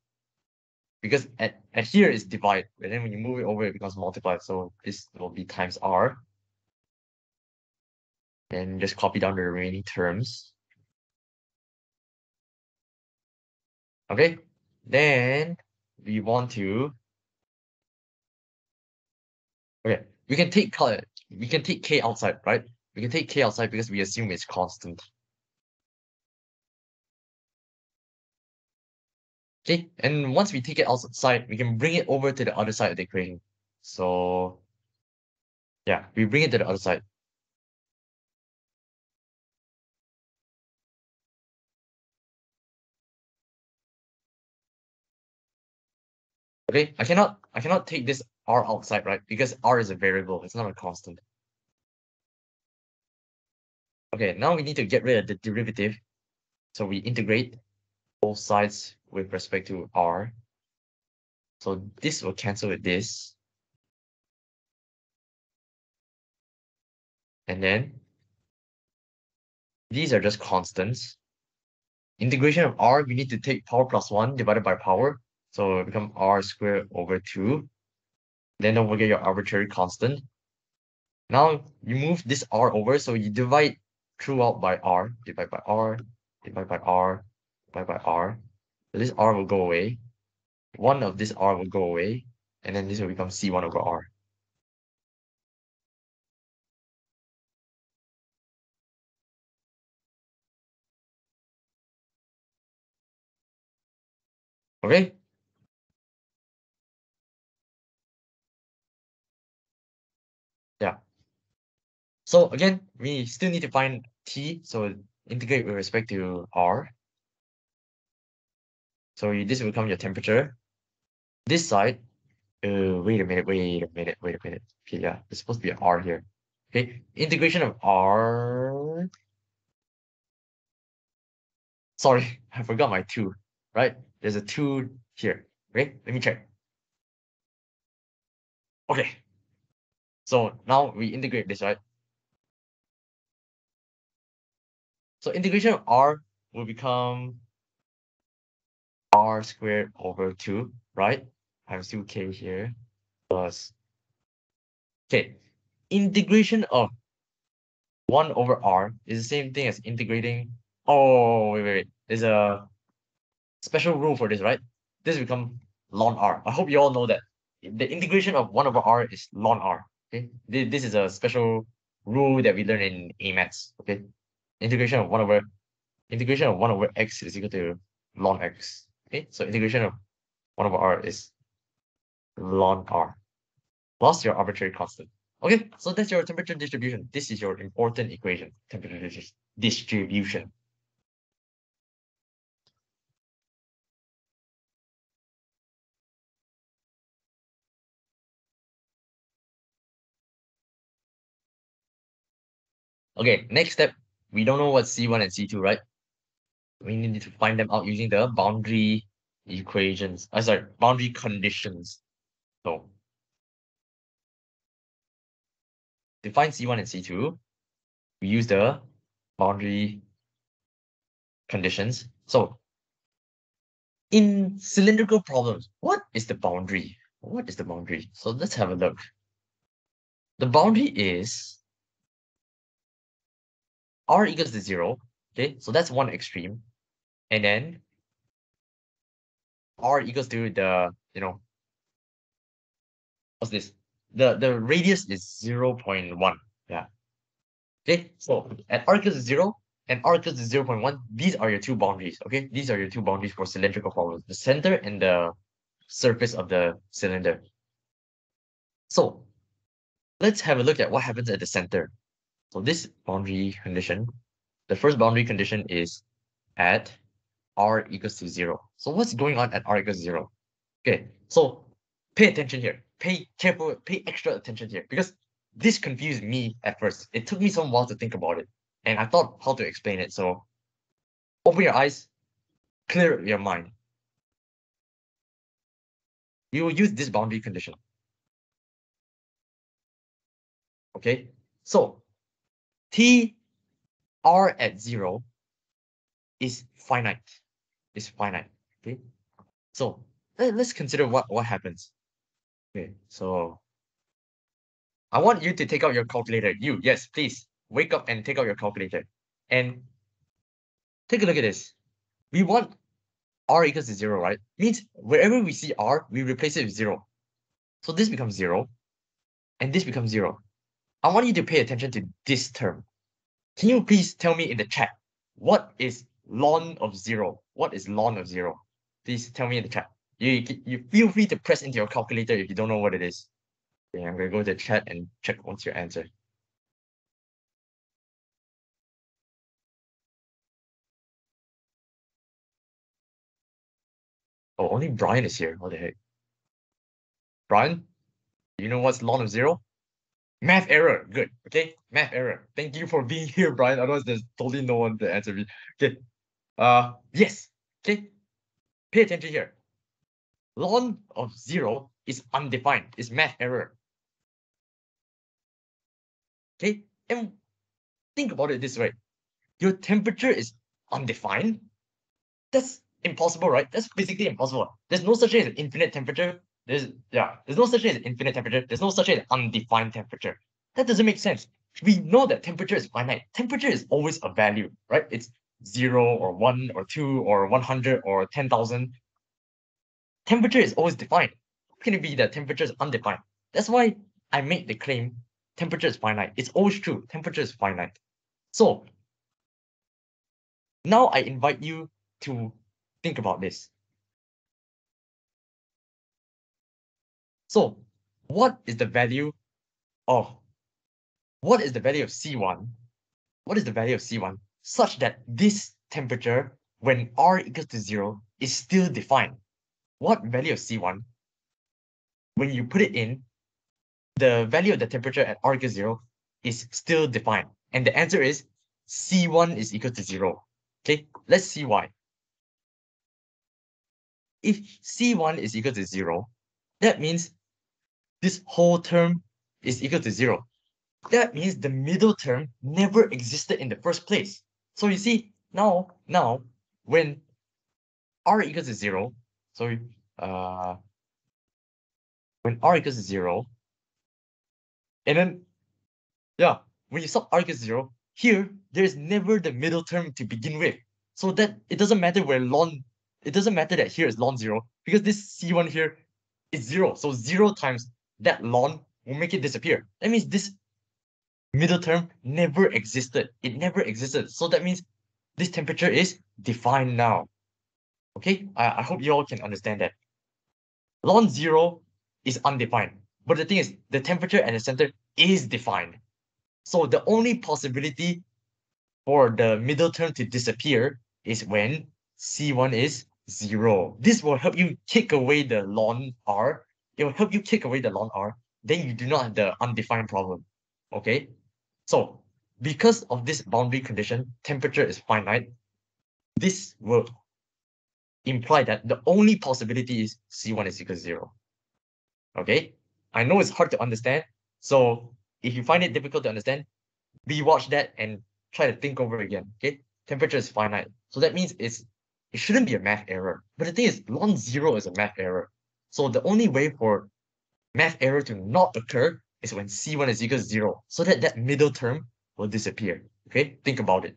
Because at here is divide, and then when you move it over, it becomes multiply. So this will be times R. And just copy down the remaining terms. Okay, then we want to okay, we can take K outside, right? We can take K outside because we assume it's constant. Okay, and once we take it outside, we can bring it over to the other side of the equation. So yeah, we bring it to the other side. Okay, I cannot take this R outside, right? Because R is a variable, it's not a constant. Okay, now we need to get rid of the derivative. So we integrate both sides with respect to R. So this will cancel with this. And then these are just constants. Integration of R, we need to take power plus 1 divided by power. So it become R squared over 2. Then don't forget your arbitrary constant. Now you move this R over, so you divide throughout by R, divide by R, divide by R, divide by R. So this R will go away. One of this R will go away, and then this will become C1 over R. Okay? Yeah. So again, we still need to find T, so integrate with respect to R. So this will become your temperature. This side, wait a minute. Okay, yeah, it's supposed to be an R here. Okay, integration of R. Sorry, I forgot my 2, right? There's a 2 here. Okay, let me check. Okay, so now we integrate this, right? So integration of R will become R squared over 2, right? Times 2k here plus, okay, integration of 1 over R is the same thing as integrating. Oh, wait. There's a special rule for this, right? This become ln R. I hope you all know that. The integration of 1 over R is ln R. Okay. This is a special rule that we learn in AMATs. Okay. Integration of 1 over x is equal to ln x. Okay. So integration of 1 over R is ln R plus your arbitrary constant. Okay, so that's your temperature distribution. This is your important equation, temperature distribution. Okay, next step, we don't know what C1 and C2, right? We need to find them out using the boundary equations. Sorry, boundary conditions. So to find C1 and C2, we use the boundary conditions. So in cylindrical problems, what is the boundary? What is the boundary? So let's have a look. The boundary is R equals to 0. Okay, so that's one extreme. And then R equals to the, what's this? The radius is 0.1. Yeah. Okay, so at R equals to 0 and R equals to 0.1, these are your two boundaries. Okay, these are your two boundaries for cylindrical problems, the center and the surface of the cylinder. So let's have a look at what happens at the center. So this boundary condition, the first boundary condition is at R equals to 0. So what's going on at R equals to 0? Okay, so pay attention here. Pay extra attention here because this confused me at first. It took me some while to think about it, and I thought how to explain it. So open your eyes, clear your mind. We will use this boundary condition. Okay, so T R at 0 is finite. Is finite. Okay, so let's consider what happens. Okay, so I want you to take out your calculator. Yes, please wake up and take out your calculator and take a look at this. We want R equals to 0, right? Means wherever we see R, we replace it with 0. So this becomes 0, and this becomes 0. I want you to pay attention to this term. Can you please tell me in the chat, what is ln of 0? What is ln of 0? Please tell me in the chat. You feel free to press into your calculator if you don't know what it is. Okay, I'm going to go to the chat and check what's your answer. Oh, only Brian is here. What the heck? Brian, you know what's ln of 0? Math error. Good. Okay. Math error. Thank you for being here, Brian. Otherwise, there's totally no one to answer me. Okay. Yes. Okay. Pay attention here. Ln of 0 is undefined. It's math error. Okay. And think about it this way. Your temperature is undefined. That's impossible, right? That's physically impossible. There's no such thing as infinite temperature. There's no such thing as infinite temperature. There's no such thing as undefined temperature. That doesn't make sense. We know that temperature is finite. Temperature is always a value, right? It's 0 or 1 or 2 or 100 or 10,000. Temperature is always defined. How can it be that temperature is undefined? That's why I made the claim temperature is finite. It's always true. Temperature is finite. So now I invite you to think about this. So what is the value of C1? What is the value of C1 such that this temperature, when R equals to 0, is still defined? What value of C1, when you put it in, the value of the temperature at R equals 0 is still defined? And the answer is C1 is equal to 0. Okay, let's see why. If C1 is equal to 0, that means this whole term is equal to 0. That means the middle term never existed in the first place. So you see, now when R equals to 0, sorry, when R equals to 0, and then, yeah, when you stop R equals to 0, here, there's never the middle term to begin with. So that it doesn't matter where it doesn't matter that here is ln 0, because this C1 here is 0. So 0 times that ln will make it disappear. That means this middle term never existed. It never existed. So that means this temperature is defined now. Okay, I hope you all can understand that. Ln 0 is undefined, but the thing is, the temperature at the center is defined. So the only possibility for the middle term to disappear is when C1 is 0. This will help you kick away the ln R. It will help you kick away the ln R. Then you do not have the undefined problem. Okay, so because of this boundary condition, temperature is finite. This will imply that the only possibility is C1 is equal to 0. Okay, I know it's hard to understand. So if you find it difficult to understand, rewatch that and try to think over again. Okay, temperature is finite. So that means it shouldn't be a math error. But the thing is, ln 0 is a math error. So the only way for math error to not occur is when C1 is equal to 0, so that that middle term will disappear. Okay, think about it.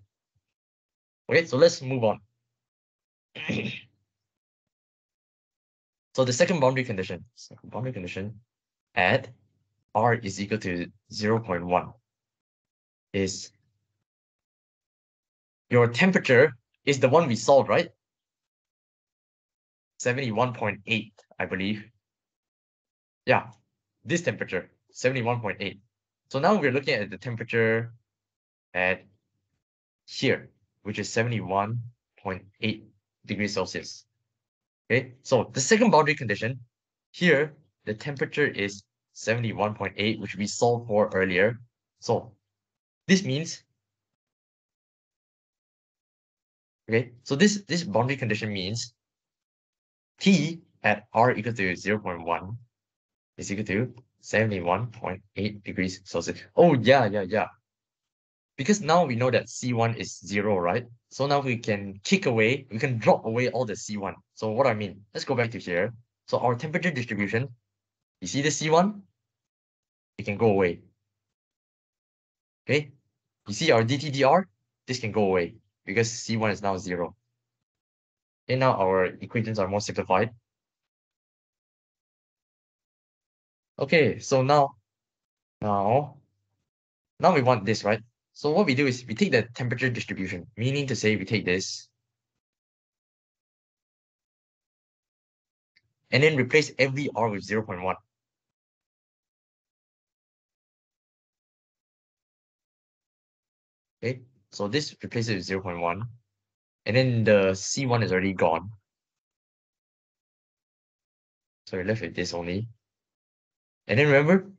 Okay, so let's move on. So the second boundary condition at R is equal to 0.1 is your temperature is the one we solved, right? 71.8, I believe. Yeah, this temperature, 71.8. So now we're looking at the temperature at here, which is 71.8 degrees Celsius. Okay, so the second boundary condition, here, the temperature is 71.8, which we solved for earlier. So this means, okay, so this boundary condition means T at R equal to 0.1 is equal to 71.8 degrees Celsius. Oh, yeah. Because now we know that C1 is 0, right? So now we can drop away all the C1. So what I mean, let's go back to here. So our temperature distribution, you see the C1? It can go away. Okay? You see our dTdr? This can go away because C1 is now 0. And now our equations are more simplified. Okay, so now we want this, right? So what we do is we take the temperature distribution, meaning to say we take this and then replace every R with 0.1. Okay, so this replaces with 0.1, and then the C1 is already gone. So we're left with this only. And then remember,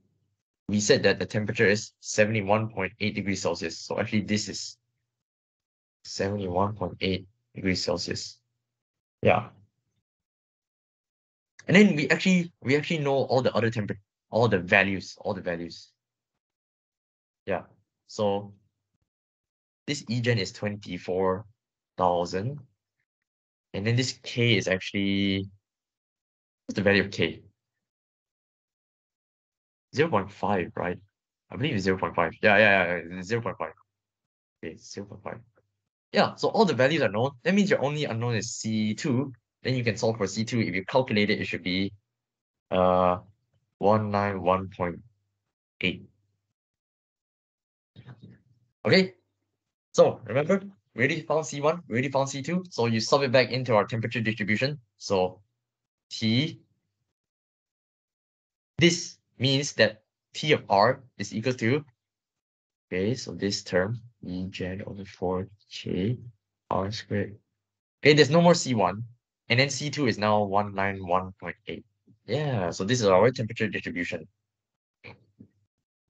we said that the temperature is 71.8 degrees Celsius. So actually this is 71.8 degrees Celsius. Yeah. And then we actually know all the other temperature, all the values. Yeah. So this Egen is 24,000. And then this K is actually, what's the value of K? 0.5, right? I believe it's 0.5. Yeah, 0.5. Okay, 0.5. Yeah, so all the values are known. That means your only unknown is C2. Then you can solve for C2. If you calculate it, it should be 191.8. Okay, so remember, we already found C1, we already found C2. So you solve it back into our temperature distribution. So T This means that T of R is equal to, okay, so this term, E gen over 4J R squared. Okay, there's no more C1. And then C2 is now 191.8. Yeah, so this is our temperature distribution.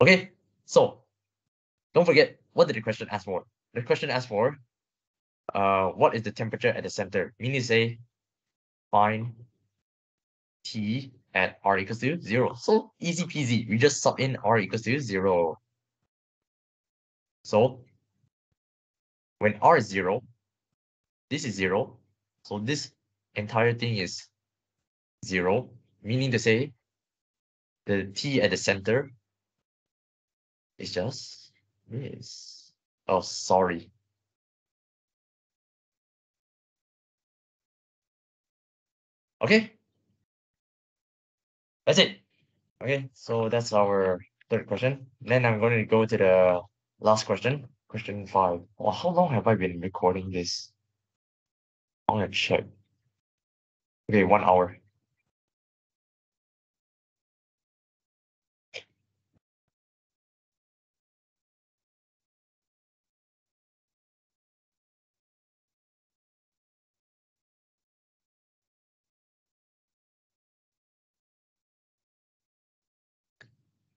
Okay, so don't forget, what did the question ask for? The question asked for, what is the temperature at the center? Meaning to say, find T at R equals to 0. So easy peasy, we just sub in R equals to 0. So when R is 0, this is 0. So this entire thing is 0, meaning to say the T at the center is just this. Oh, sorry. Okay, that's it. Okay, so that's our third question. Then I'm going to go to the last question, question 5. Oh, how long have I been recording this? I'm gonna check. Okay, 1 hour.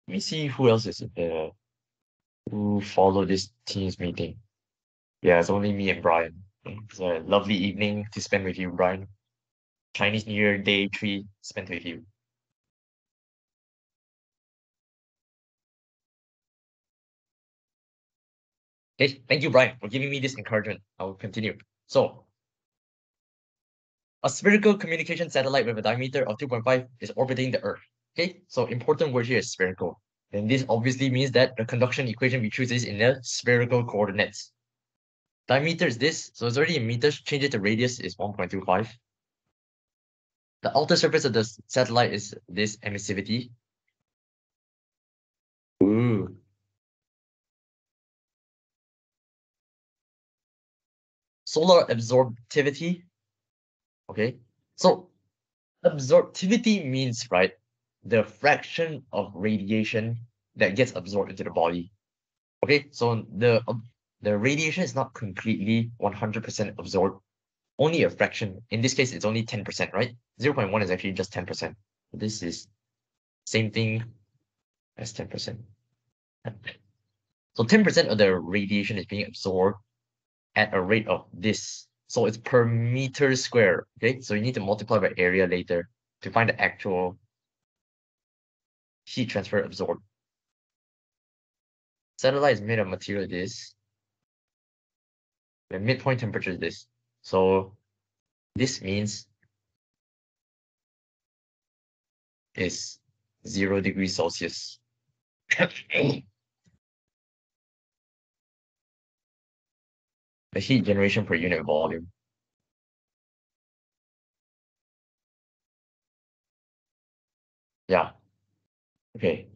Let me see who else is in the who follow this team's meeting. Yeah, it's only me and Brian. It's a lovely evening to spend with you, Brian. Chinese New Year day 3 spent with you. Okay, thank you, Brian, for giving me this encouragement. I will continue. So, a spherical communication satellite with a diameter of 2.5 is orbiting the Earth. Okay, so important word here is spherical. And this obviously means that the conduction equation we choose is in the spherical coordinates. Diameter is this, so it's already in meters. Change it to radius is 1.25. The outer surface of the satellite is this emissivity. Ooh. Solar absorptivity. Okay, so absorptivity means, right, the fraction of radiation that gets absorbed into the body. Okay, so the radiation is not completely 100% absorbed, only a fraction. In this case, it's only 10%, right? 0.1 is actually just 10%. This is same thing as 10%. So 10% of the radiation is being absorbed at a rate of this. So it's per meter square. Okay, so you need to multiply by area later to find the actual heat transfer absorbed. Satellite is made of material this. The midpoint temperature is this. So this means is 0 degrees Celsius. The heat generation per unit volume. Yeah. Okay.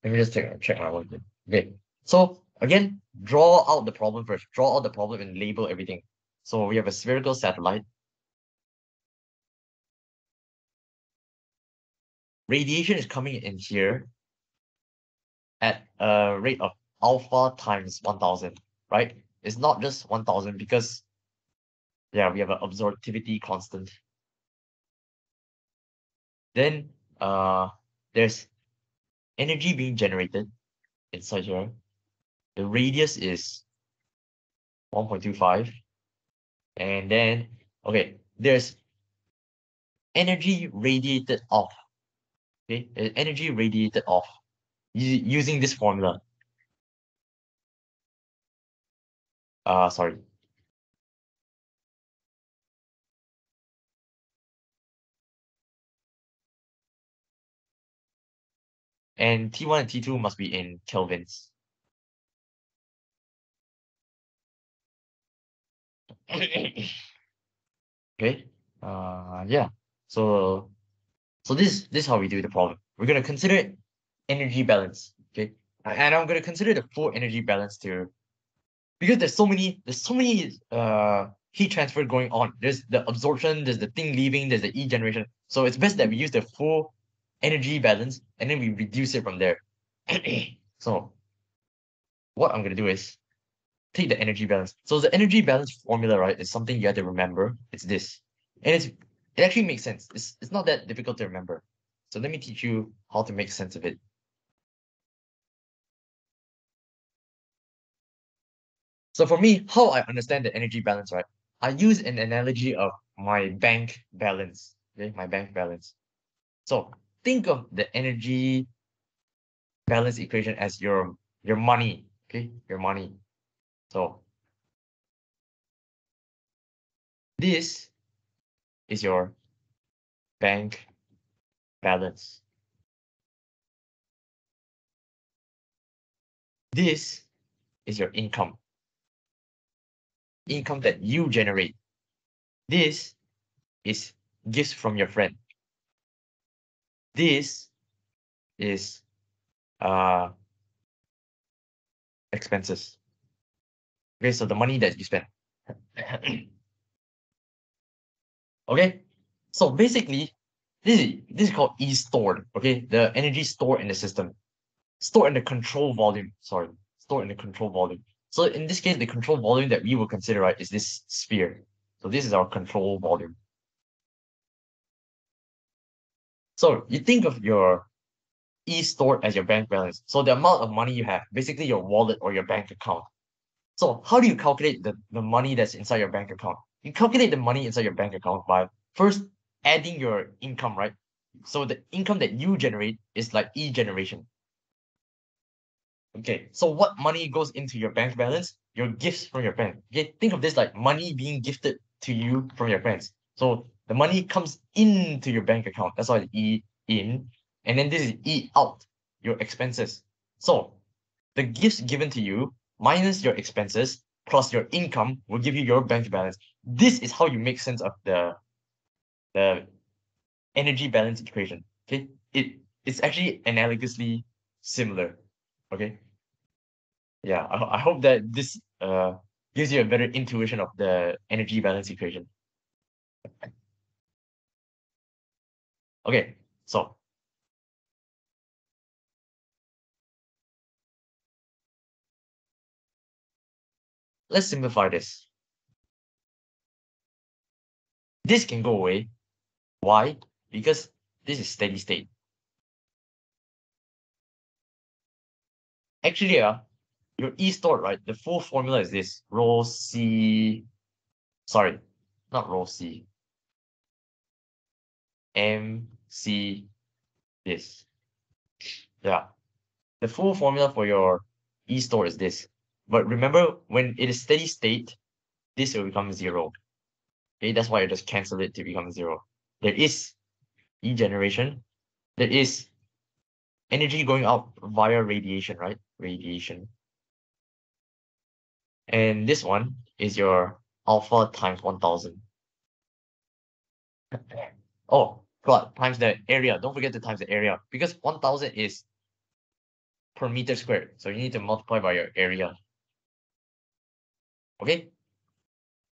Let me just check my work. Okay. So again, draw out the problem first. Draw out the problem and label everything. So we have a spherical satellite. Radiation is coming in here at a rate of alpha times 1000, right? It's not just 1000 because, yeah, we have an absorptivity constant. Then there's energy being generated inside here. The radius is 1.25. And then, okay, there's energy radiated off. Okay, energy radiated off using this formula. Sorry. And T1 and T2 must be in kelvins. Okay. Yeah. So this is how we do the problem. We're gonna consider energy balance. Okay. And I'm gonna consider the full energy balance too, because there's so many heat transfer going on. There's the absorption, there's the thing leaving, there's the E generation. So it's best that we use the full energy balance, and then we reduce it from there. So what I'm gonna do is take the energy balance. So the energy balance formula, right, is something you have to remember. It's this. And it actually makes sense. It's not that difficult to remember. So let me teach you how to make sense of it. So for me, how I understand the energy balance, right? I use an analogy of my bank balance. Okay, my bank balance. So think of the energy balance equation as your money. Okay, your money. So this is your bank balance. This is your income that you generate. This is gifts from your friend. This is uh expenses. Okay, so the money that you spend. Okay, so basically, this is called E stored. Okay, the energy stored in the system, stored in the control volume. Sorry, stored in the control volume. So in this case, the control volume that we will consider, right, is this sphere. So this is our control volume. So you think of your E stored as your bank balance. So the amount of money you have, basically your wallet or your bank account. So how do you calculate the money that's inside your bank account? You calculate the money inside your bank account by first adding your income, right? So the income that you generate is like E generation. Okay, so what money goes into your bank balance? Your gifts from your friends. Okay, think of this like money being gifted to you from your friends. So the money comes into your bank account. That's why it's E in. And then this is E out, your expenses. So the gifts given to you minus your expenses plus your income will give you your bank balance. This is how you make sense of the energy balance equation. Okay, it's actually analogously similar. Okay, yeah, I hope that this gives you a better intuition of the energy balance equation. Okay, so let's simplify this. This can go away. Why? Because this is steady state. Actually, your E stored, right? The full formula is this: rho C. Sorry, not rho C. MC this. Yeah. The full formula for your E store is this. But remember, when it is steady state, this will become zero. Okay, that's why I just cancel it to become zero. There is E generation. There is energy going out via radiation, right? Radiation. And this one is your alpha times 1000. Oh, God, times the area. Don't forget to times the area because 1000 is per meter squared. So you need to multiply by your area. Okay,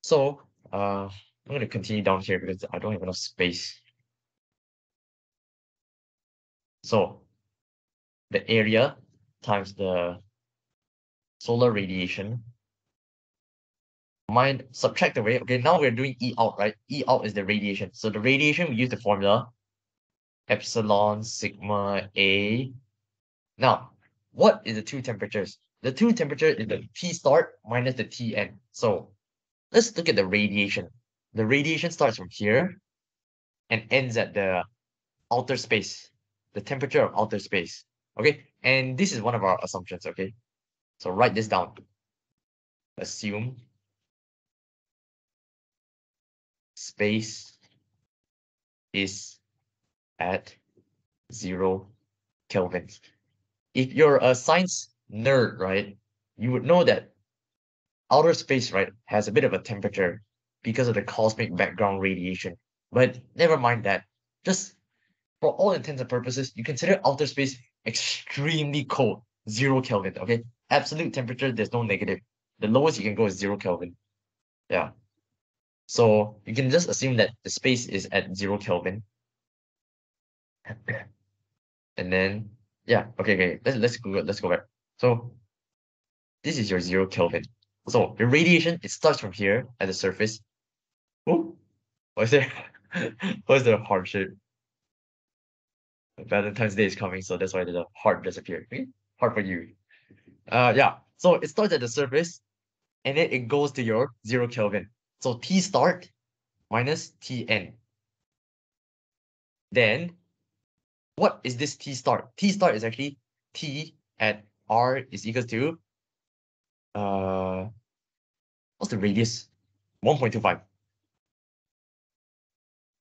so I'm going to continue down here because I don't have enough space. So the area times the solar radiation. Mind subtract away. Okay, now we're doing E out, right? E out is the radiation. So the radiation, we use the formula epsilon sigma A. Now, what is the two temperatures? The two temperatures is the T start minus the T end. So let's look at the radiation. The radiation starts from here and ends at the outer space, the temperature of outer space. Okay, and this is one of our assumptions. Okay, so write this down. Assume space is at 0 Kelvin. If you're a science nerd, right, you would know that outer space, right, has a bit of a temperature because of the cosmic background radiation. But never mind that. Just for all intents and purposes, you consider outer space extremely cold, 0 Kelvin. Okay, absolute temperature. There's no negative. The lowest you can go is 0 Kelvin. Yeah. So you can just assume that the space is at 0 Kelvin. And then yeah, okay. Let's go back. So this is your 0 Kelvin. So the radiation, it starts from here at the surface. Oh, what's there? What's the heart shape? Valentine's Day is coming, so that's why the heart disappeared. Okay? Heart for you. Yeah. So it starts at the surface, and then it goes to your 0 Kelvin. So T start minus Tn. Then what is this T start? T start is actually T at R is equals to uh what's the radius? 1.25.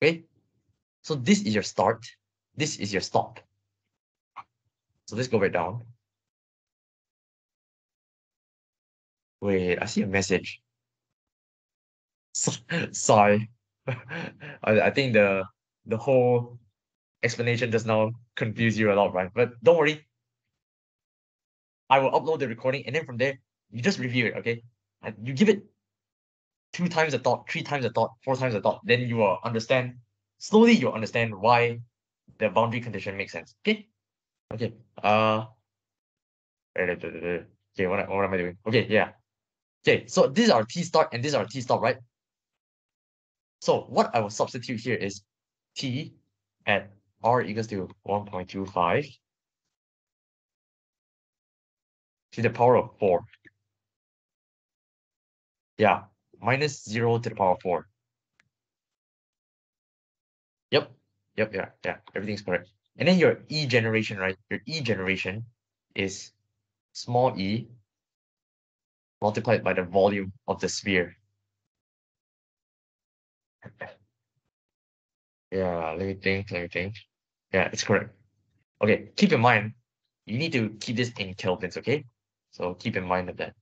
Okay. So this is your start. This is your stop. So let's go back down. Wait, I see a message. Sorry. I think the whole explanation just now confused you a lot, right? But don't worry, I will upload the recording, and then from there, you just review it, okay? And you give it 2 times the thought, 3 times the thought, 4 times the thought, then you will understand. Slowly, you'll understand why the boundary condition makes sense. Okay? Okay. Okay, what am I doing? Okay, yeah. Okay, so these are T start and these are T stop, right? So what I will substitute here is T at R equals to 1.25 to the power of 4. Yeah, minus 0 to the power of 4. Yep, yeah, everything's correct. And then your E generation, right? Your E generation is small e multiplied by the volume of the sphere. Yeah, let me think. Yeah, it's correct. Okay, keep in mind, you need to keep this in kelvins, okay? So keep in mind of that.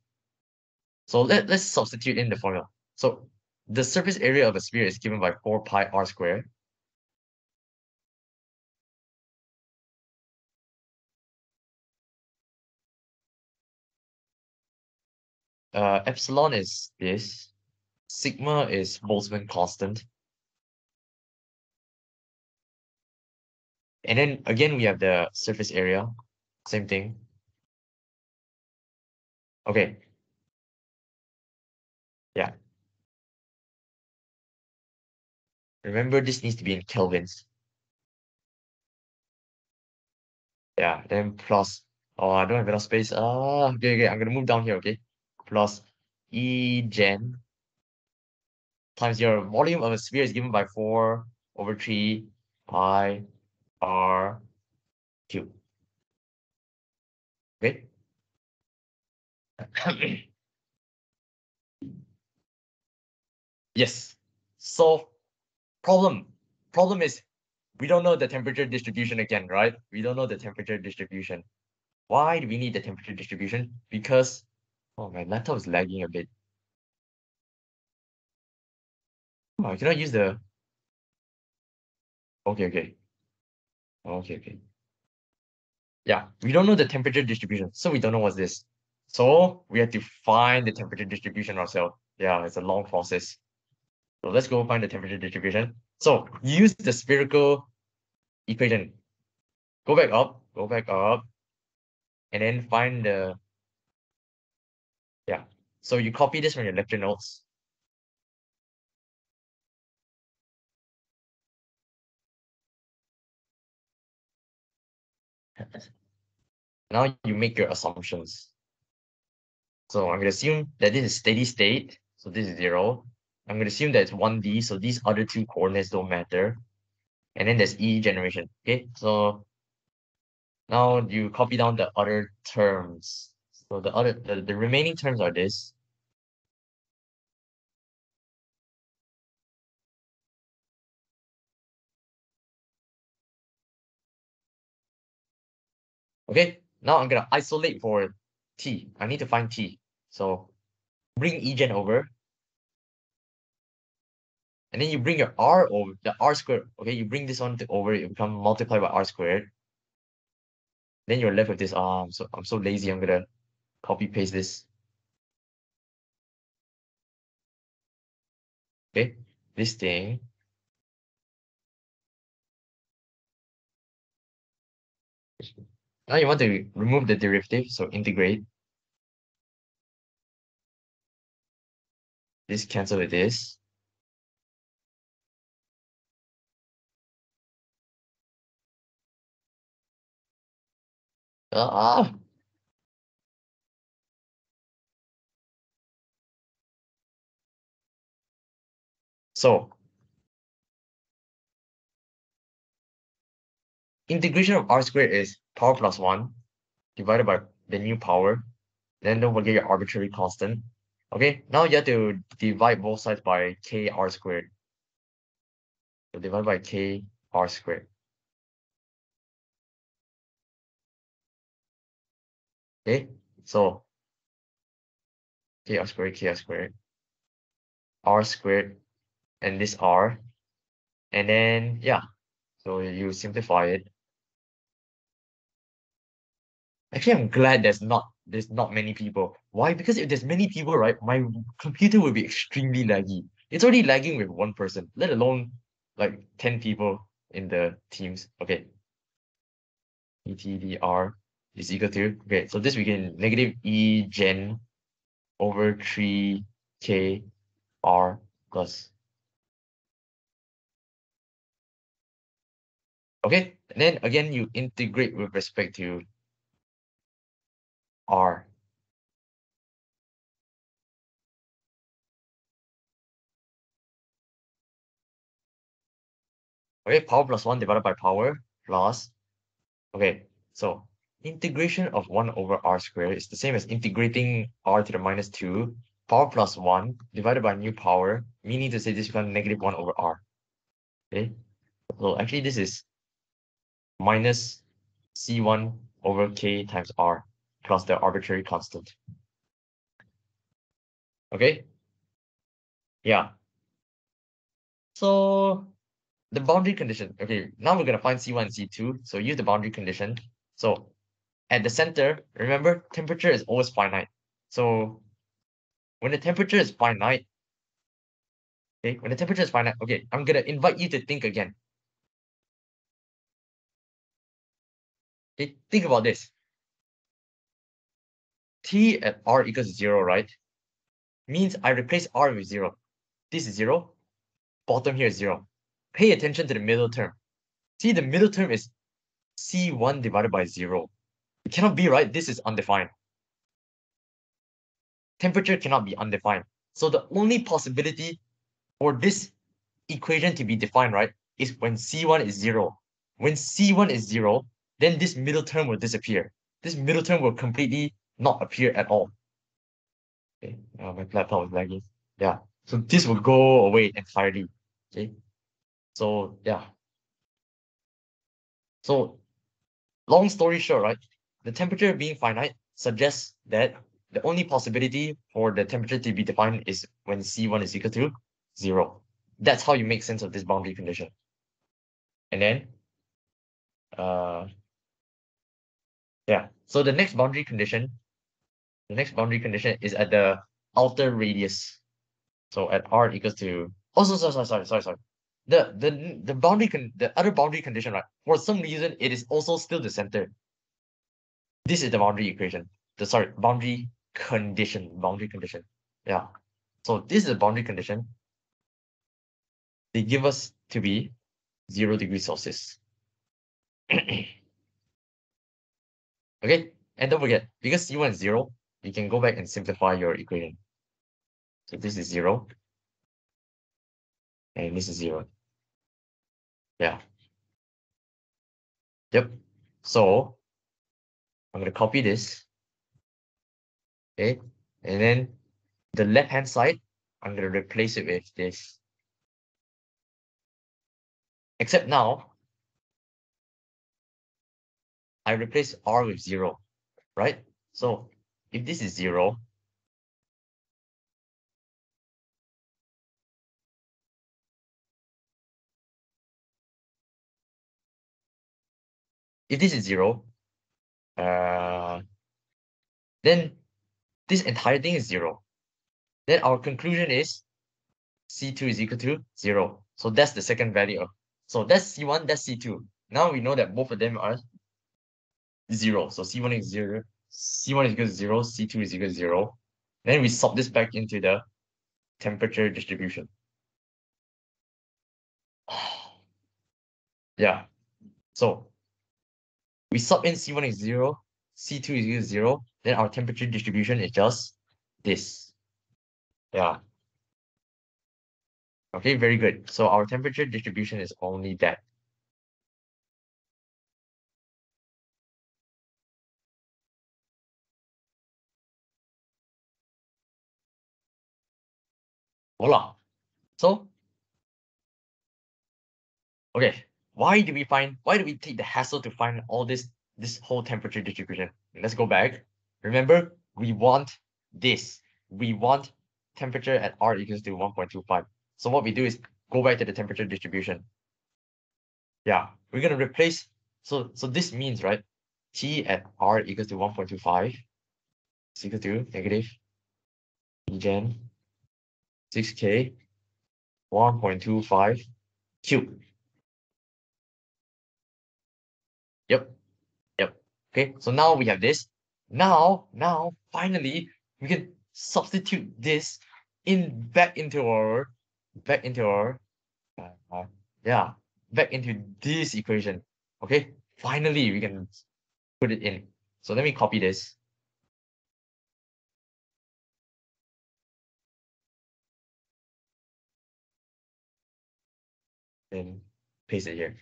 So let's substitute in the formula. So the surface area of a sphere is given by 4 pi r squared. Epsilon is this. Sigma is Boltzmann constant. And then again, we have the surface area. Same thing. Okay. Yeah. Remember, this needs to be in kelvins. Yeah. Then plus. Oh, I don't have enough space. Okay. I'm gonna move down here. Okay. Plus E gen times your volume of a sphere is given by 4/3 pi r cube. Okay. Yes. So problem. Problem is we don't know the temperature distribution again, right? We don't know the temperature distribution. Why do we need the temperature distribution? Because oh my laptop is lagging a bit. Oh, I cannot use the okay. Yeah, we don't know the temperature distribution, so we don't know what's this. So we have to find the temperature distribution ourselves. Yeah, it's a long process. So let's go find the temperature distribution. So use the spherical equation. Go back up, and then find the yeah. So you copy this from your lecture notes. Now you make your assumptions. So I'm gonna assume that this is steady state. So this is 0. I'm gonna assume that it's 1D, so these other two coordinates don't matter. And then there's E generation. Okay, so now you copy down the other terms. So the remaining terms are this. Okay, now I'm gonna isolate for T. I need to find T. So bring E gen over, and then you bring your R over the R squared. Okay, you bring this one to over, it become multiplied by R squared. Then you're left with this. I'm so lazy. I'm gonna copy paste this. Okay, this thing. Now you want to remove the derivative, so integrate. This cancel with this. Ah, so integration of r squared is power plus 1 divided by the new power. Then don't forget your arbitrary constant. Okay, now you have to divide both sides by k r squared. So divide by k r squared. Okay, so k r squared, r squared, and this r. And then, yeah, so you simplify it. Actually, I'm glad there's not many people. Why? Because if there's many people, right, my computer will be extremely laggy. It's already lagging with one person, let alone like 10 people in the teams. Okay. ETDR is equal to, okay, so this we can negative E gen over 3k r plus. Okay, and then again you integrate with respect to r. Okay, power plus 1 divided by power plus, okay, so integration of 1 over r squared is the same as integrating r to the minus 2, power plus 1 divided by new power, meaning to say this becomes negative 1 over r. Okay, so actually this is minus c1 over k times r plus the arbitrary constant. Okay, yeah. So the boundary condition. Okay, now we're gonna find c1 and c2. So use the boundary condition. So at the center, remember, temperature is always finite. So when the temperature is finite, okay, when the temperature is finite, okay, I'm gonna invite you to think again. Okay, think about this. T at r equals 0, right? Means I replace r with 0. This is 0. Bottom here is 0. Pay attention to the middle term. See, the middle term is c1 divided by 0. It cannot be, right? This is undefined. Temperature cannot be undefined. So the only possibility for this equation to be defined, right, is when c1 is 0. When c1 is 0, then this middle term will disappear. This middle term will completely not appear at all. Okay, my laptop is lagging. Yeah, so this will go away entirely. Okay, so yeah. So long story short, right, the temperature being finite suggests that the only possibility for the temperature to be defined is when C1 is equal to 0. That's how you make sense of this boundary condition. And then, uh, yeah, so the next boundary condition is at the outer radius. So at r equals to, oh, sorry. The other boundary condition, right? For some reason, it is also still the center. This is the boundary equation. Boundary condition. Yeah. So this is a boundary condition. They give us to be 0 degrees Celsius. Okay, and don't forget, because C1 is 0, you can go back and simplify your equation. So this is 0, and this is 0. Yeah. Yep. So I'm gonna copy this. Okay, and then the left-hand side, I'm gonna replace it with this. Except now, I replace r with 0, right? So if this is 0, if this is 0, uh, then this entire thing is 0. Then our conclusion is C2 is equal to 0. So that's the second value of, so that's C1, that's C2. Now we know that both of them are 0. So C1 is 0. C1 is equal to 0. C2 is equal to 0. Then we sub this back into the temperature distribution. Yeah. So we sub in C1 is 0. C2 is equal to 0. Then our temperature distribution is just this. Yeah. Okay, very good. So our temperature distribution is only that. Voila. So, okay, why do we take the hassle to find all this whole temperature distribution? Let's go back. Remember, we want this. We want temperature at R equals to 1.25. So what we do is go back to the temperature distribution. Yeah, we're gonna replace, so this means, right, T at R equals to 1.25 is equal to negative Egen 6K 1.25 cube. Yep. Yep. Okay, so now we have this. Now, finally, we can substitute this back into our uh, uh, yeah, back into this equation. Okay, finally we can put it in. So let me copy this and paste it here.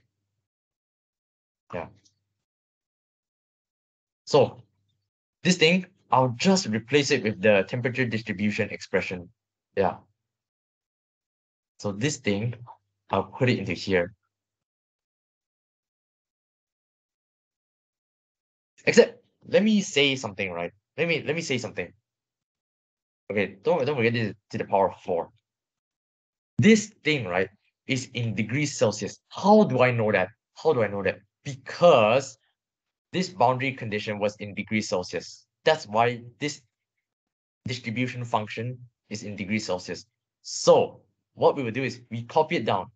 Yeah. So this thing, I'll just replace it with the temperature distribution expression. Yeah. So this thing, I'll put it into here. Except, let me say something, right? Let me say something. Okay, don't forget this to the power of 4. This thing, right, is in degrees Celsius. How do I know that? How do I know that? Because this boundary condition was in degrees Celsius. That's why this distribution function is in degrees Celsius. So what we will do is we copy it down.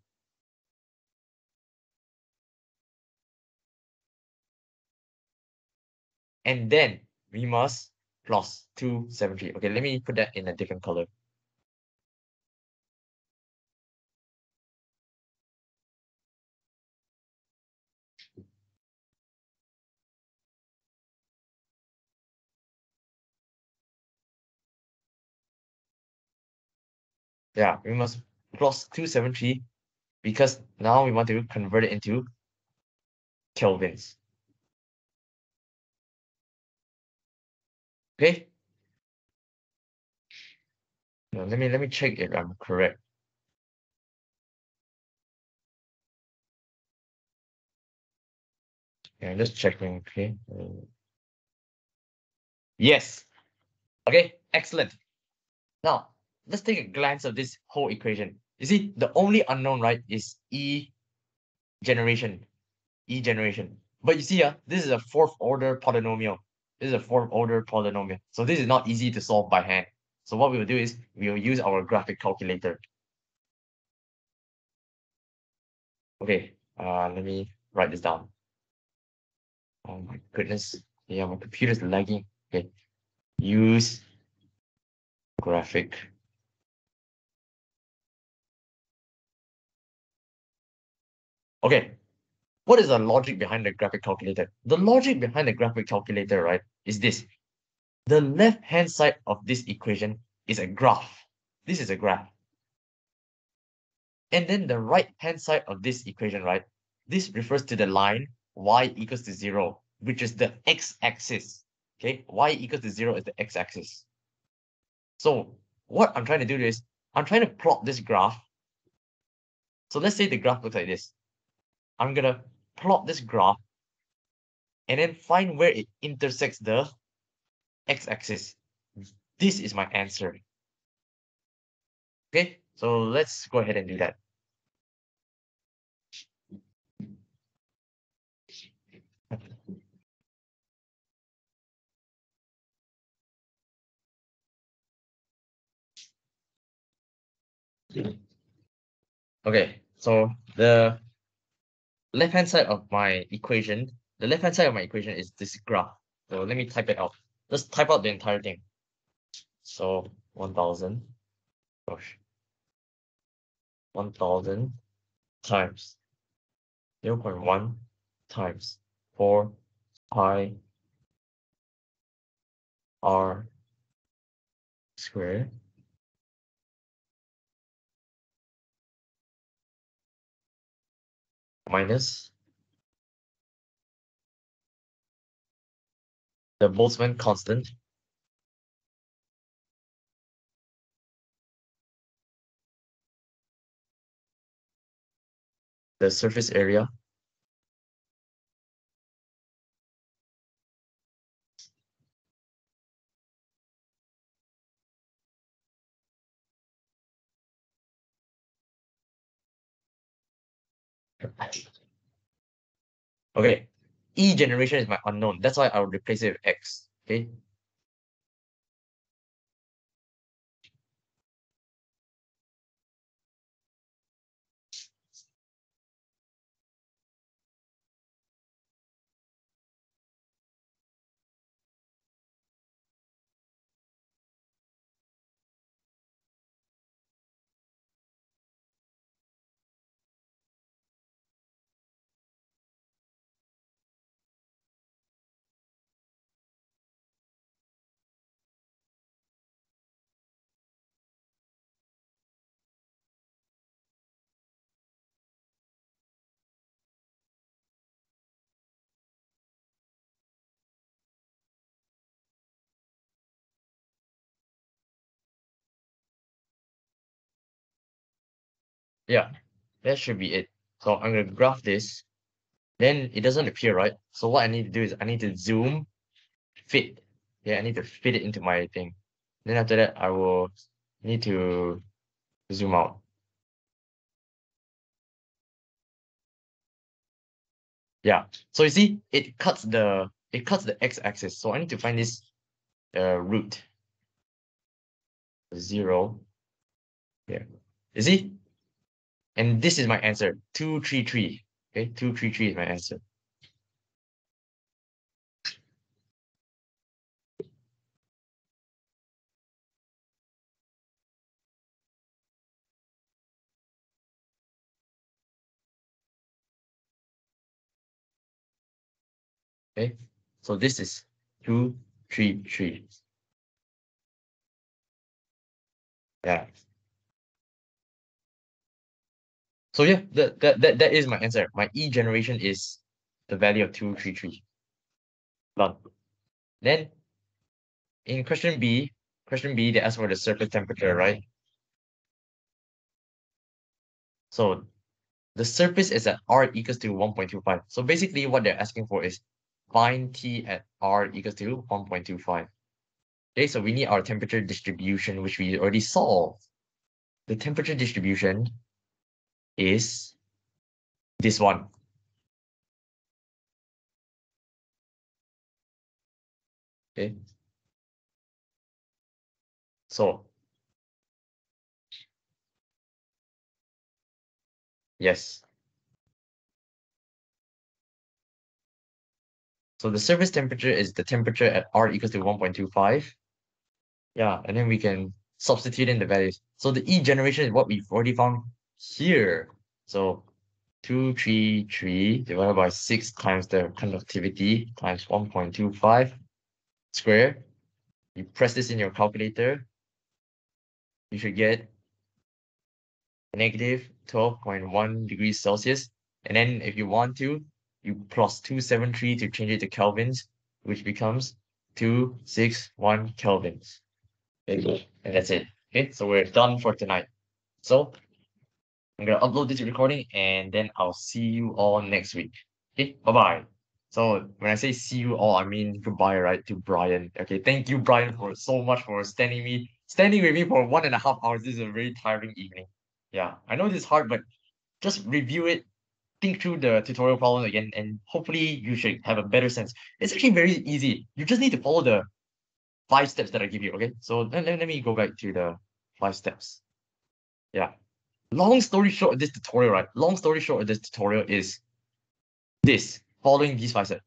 And then we must plus 273. Okay, let me put that in a different color. Yeah, we must plus 273 because now we want to convert it into kelvins. Okay. Now, let me check if I'm correct. Yeah, I'm just checking. Okay. Yes. Okay. Excellent. Now let's take a glance of this whole equation. You see, the only unknown, right, is E generation. E generation. But you see, this is a fourth order polynomial. This is a fourth order polynomial. So this is not easy to solve by hand. So what we will do is we will use our graphic calculator. Okay, let me write this down. Oh my goodness. Yeah, my computer's lagging. Okay. Use graphic. Okay. What is the logic behind the graphic calculator? The logic behind the graphic calculator, right, is this. The left-hand side of this equation is a graph. This is a graph. And then the right-hand side of this equation, right, this refers to the line y equals to 0, which is the x-axis. Okay, y equals to 0 is the x-axis. So what I'm trying to do is, I'm trying to plot this graph. So let's say the graph looks like this. I'm gonna plot this graph and then find where it intersects the x-axis. This is my answer. Okay, so let's go ahead and do that. Okay, so the left-hand side of my equation, the left-hand side of my equation is this graph. So let me type it out. Just type out the entire thing. So 1000, gosh, 1000 times 0.1 times 4 pi r squared minus the Boltzmann constant, the surface area, okay. E generation is my unknown. That's why I'll replace it with x. Okay. Yeah, that should be it. So I'm gonna graph this. Then it doesn't appear, right? So what I need to do is I need to zoom, fit. Yeah, I need to fit it into my thing. Then after that, I will need to zoom out. Yeah. So you see, it cuts the x-axis. So I need to find this root 0. Yeah. You see? And this is my answer. 233. Okay, 233 is my answer. Okay. So this is 233. Yeah. So yeah, that is my answer. My E generation is the value of 233. Done. Then in question B, they ask for the surface temperature, right? So the surface is at R equals to 1.25. So basically what they're asking for is find T at R equals to 1.25. Okay, so we need our temperature distribution, which we already solved. The temperature distribution is this one. Okay. So yes. So the surface temperature is the temperature at R equals to 1.25. Yeah, and then we can substitute in the values. So the E generation is what we've already found here. So 233 divided by 6 times the conductivity times 1.25 square. You press this in your calculator, you should get negative 12.1 degrees Celsius. And then if you want to, you plus 273 to change it to kelvins, which becomes 261 kelvins. Okay, and that's it. Okay, so we're done for tonight. So I'm gonna upload this recording and then I'll see you all next week. Okay, bye-bye. So when I say see you all, I mean goodbye, right, to Brian. Okay, thank you, Brian, for so much for standing with me for 1.5 hours. This is a very tiring evening. Yeah, I know this is hard, but just review it, think through the tutorial problem again, and hopefully you should have a better sense. It's actually very easy. You just need to follow the 5 steps that I give you. Okay, so let me go back to the 5 steps. Yeah. Long story short of this tutorial, right? Long story short of this tutorial is this, following these 5 steps.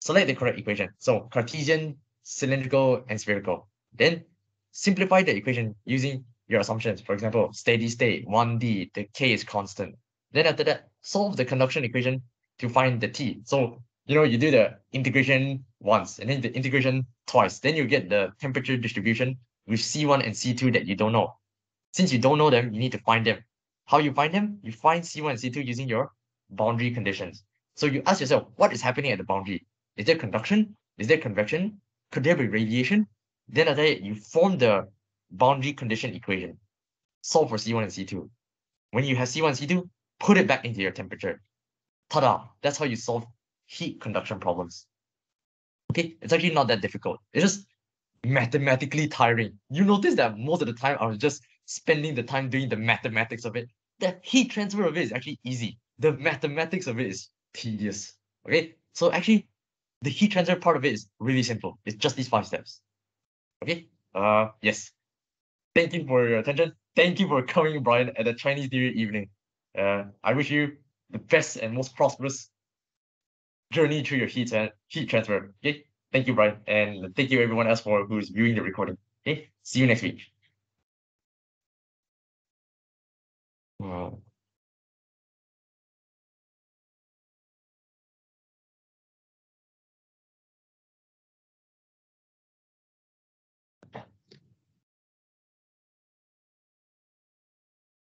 select the correct equation. So Cartesian, cylindrical, and spherical. Then simplify the equation using your assumptions. For example, steady state, 1D, the K is constant. Then after that, solve the conduction equation to find the T. So, you do the integration once and then the integration twice. Then you get the temperature distribution with C1 and C2 that you don't know. Since you don't know them, you need to find them. How you find them? You find C1 and C2 using your boundary conditions. So you ask yourself, what is happening at the boundary? Is there conduction? Is there convection? Could there be radiation? Then after that, you form the boundary condition equation. Solve for C1 and C2. When you have C1 and C2, put it back into your temperature. Ta-da! That's how you solve heat conduction problems. Okay, it's actually not that difficult. It's just mathematically tiring. You notice that most of the time I was just spending the time doing the mathematics of it. The heat transfer of it is actually easy. The mathematics of it is tedious. Okay, so actually the heat transfer part of it is really simple. It's just these 5 steps. Okay, yes. Thank you for your attention. Thank you for coming, Brian, at the Chinese New Year evening. I wish you the best and most prosperous journey through your heat transfer. Okay, thank you, Brian, and thank you everyone else for who's viewing the recording. Okay, see you next week.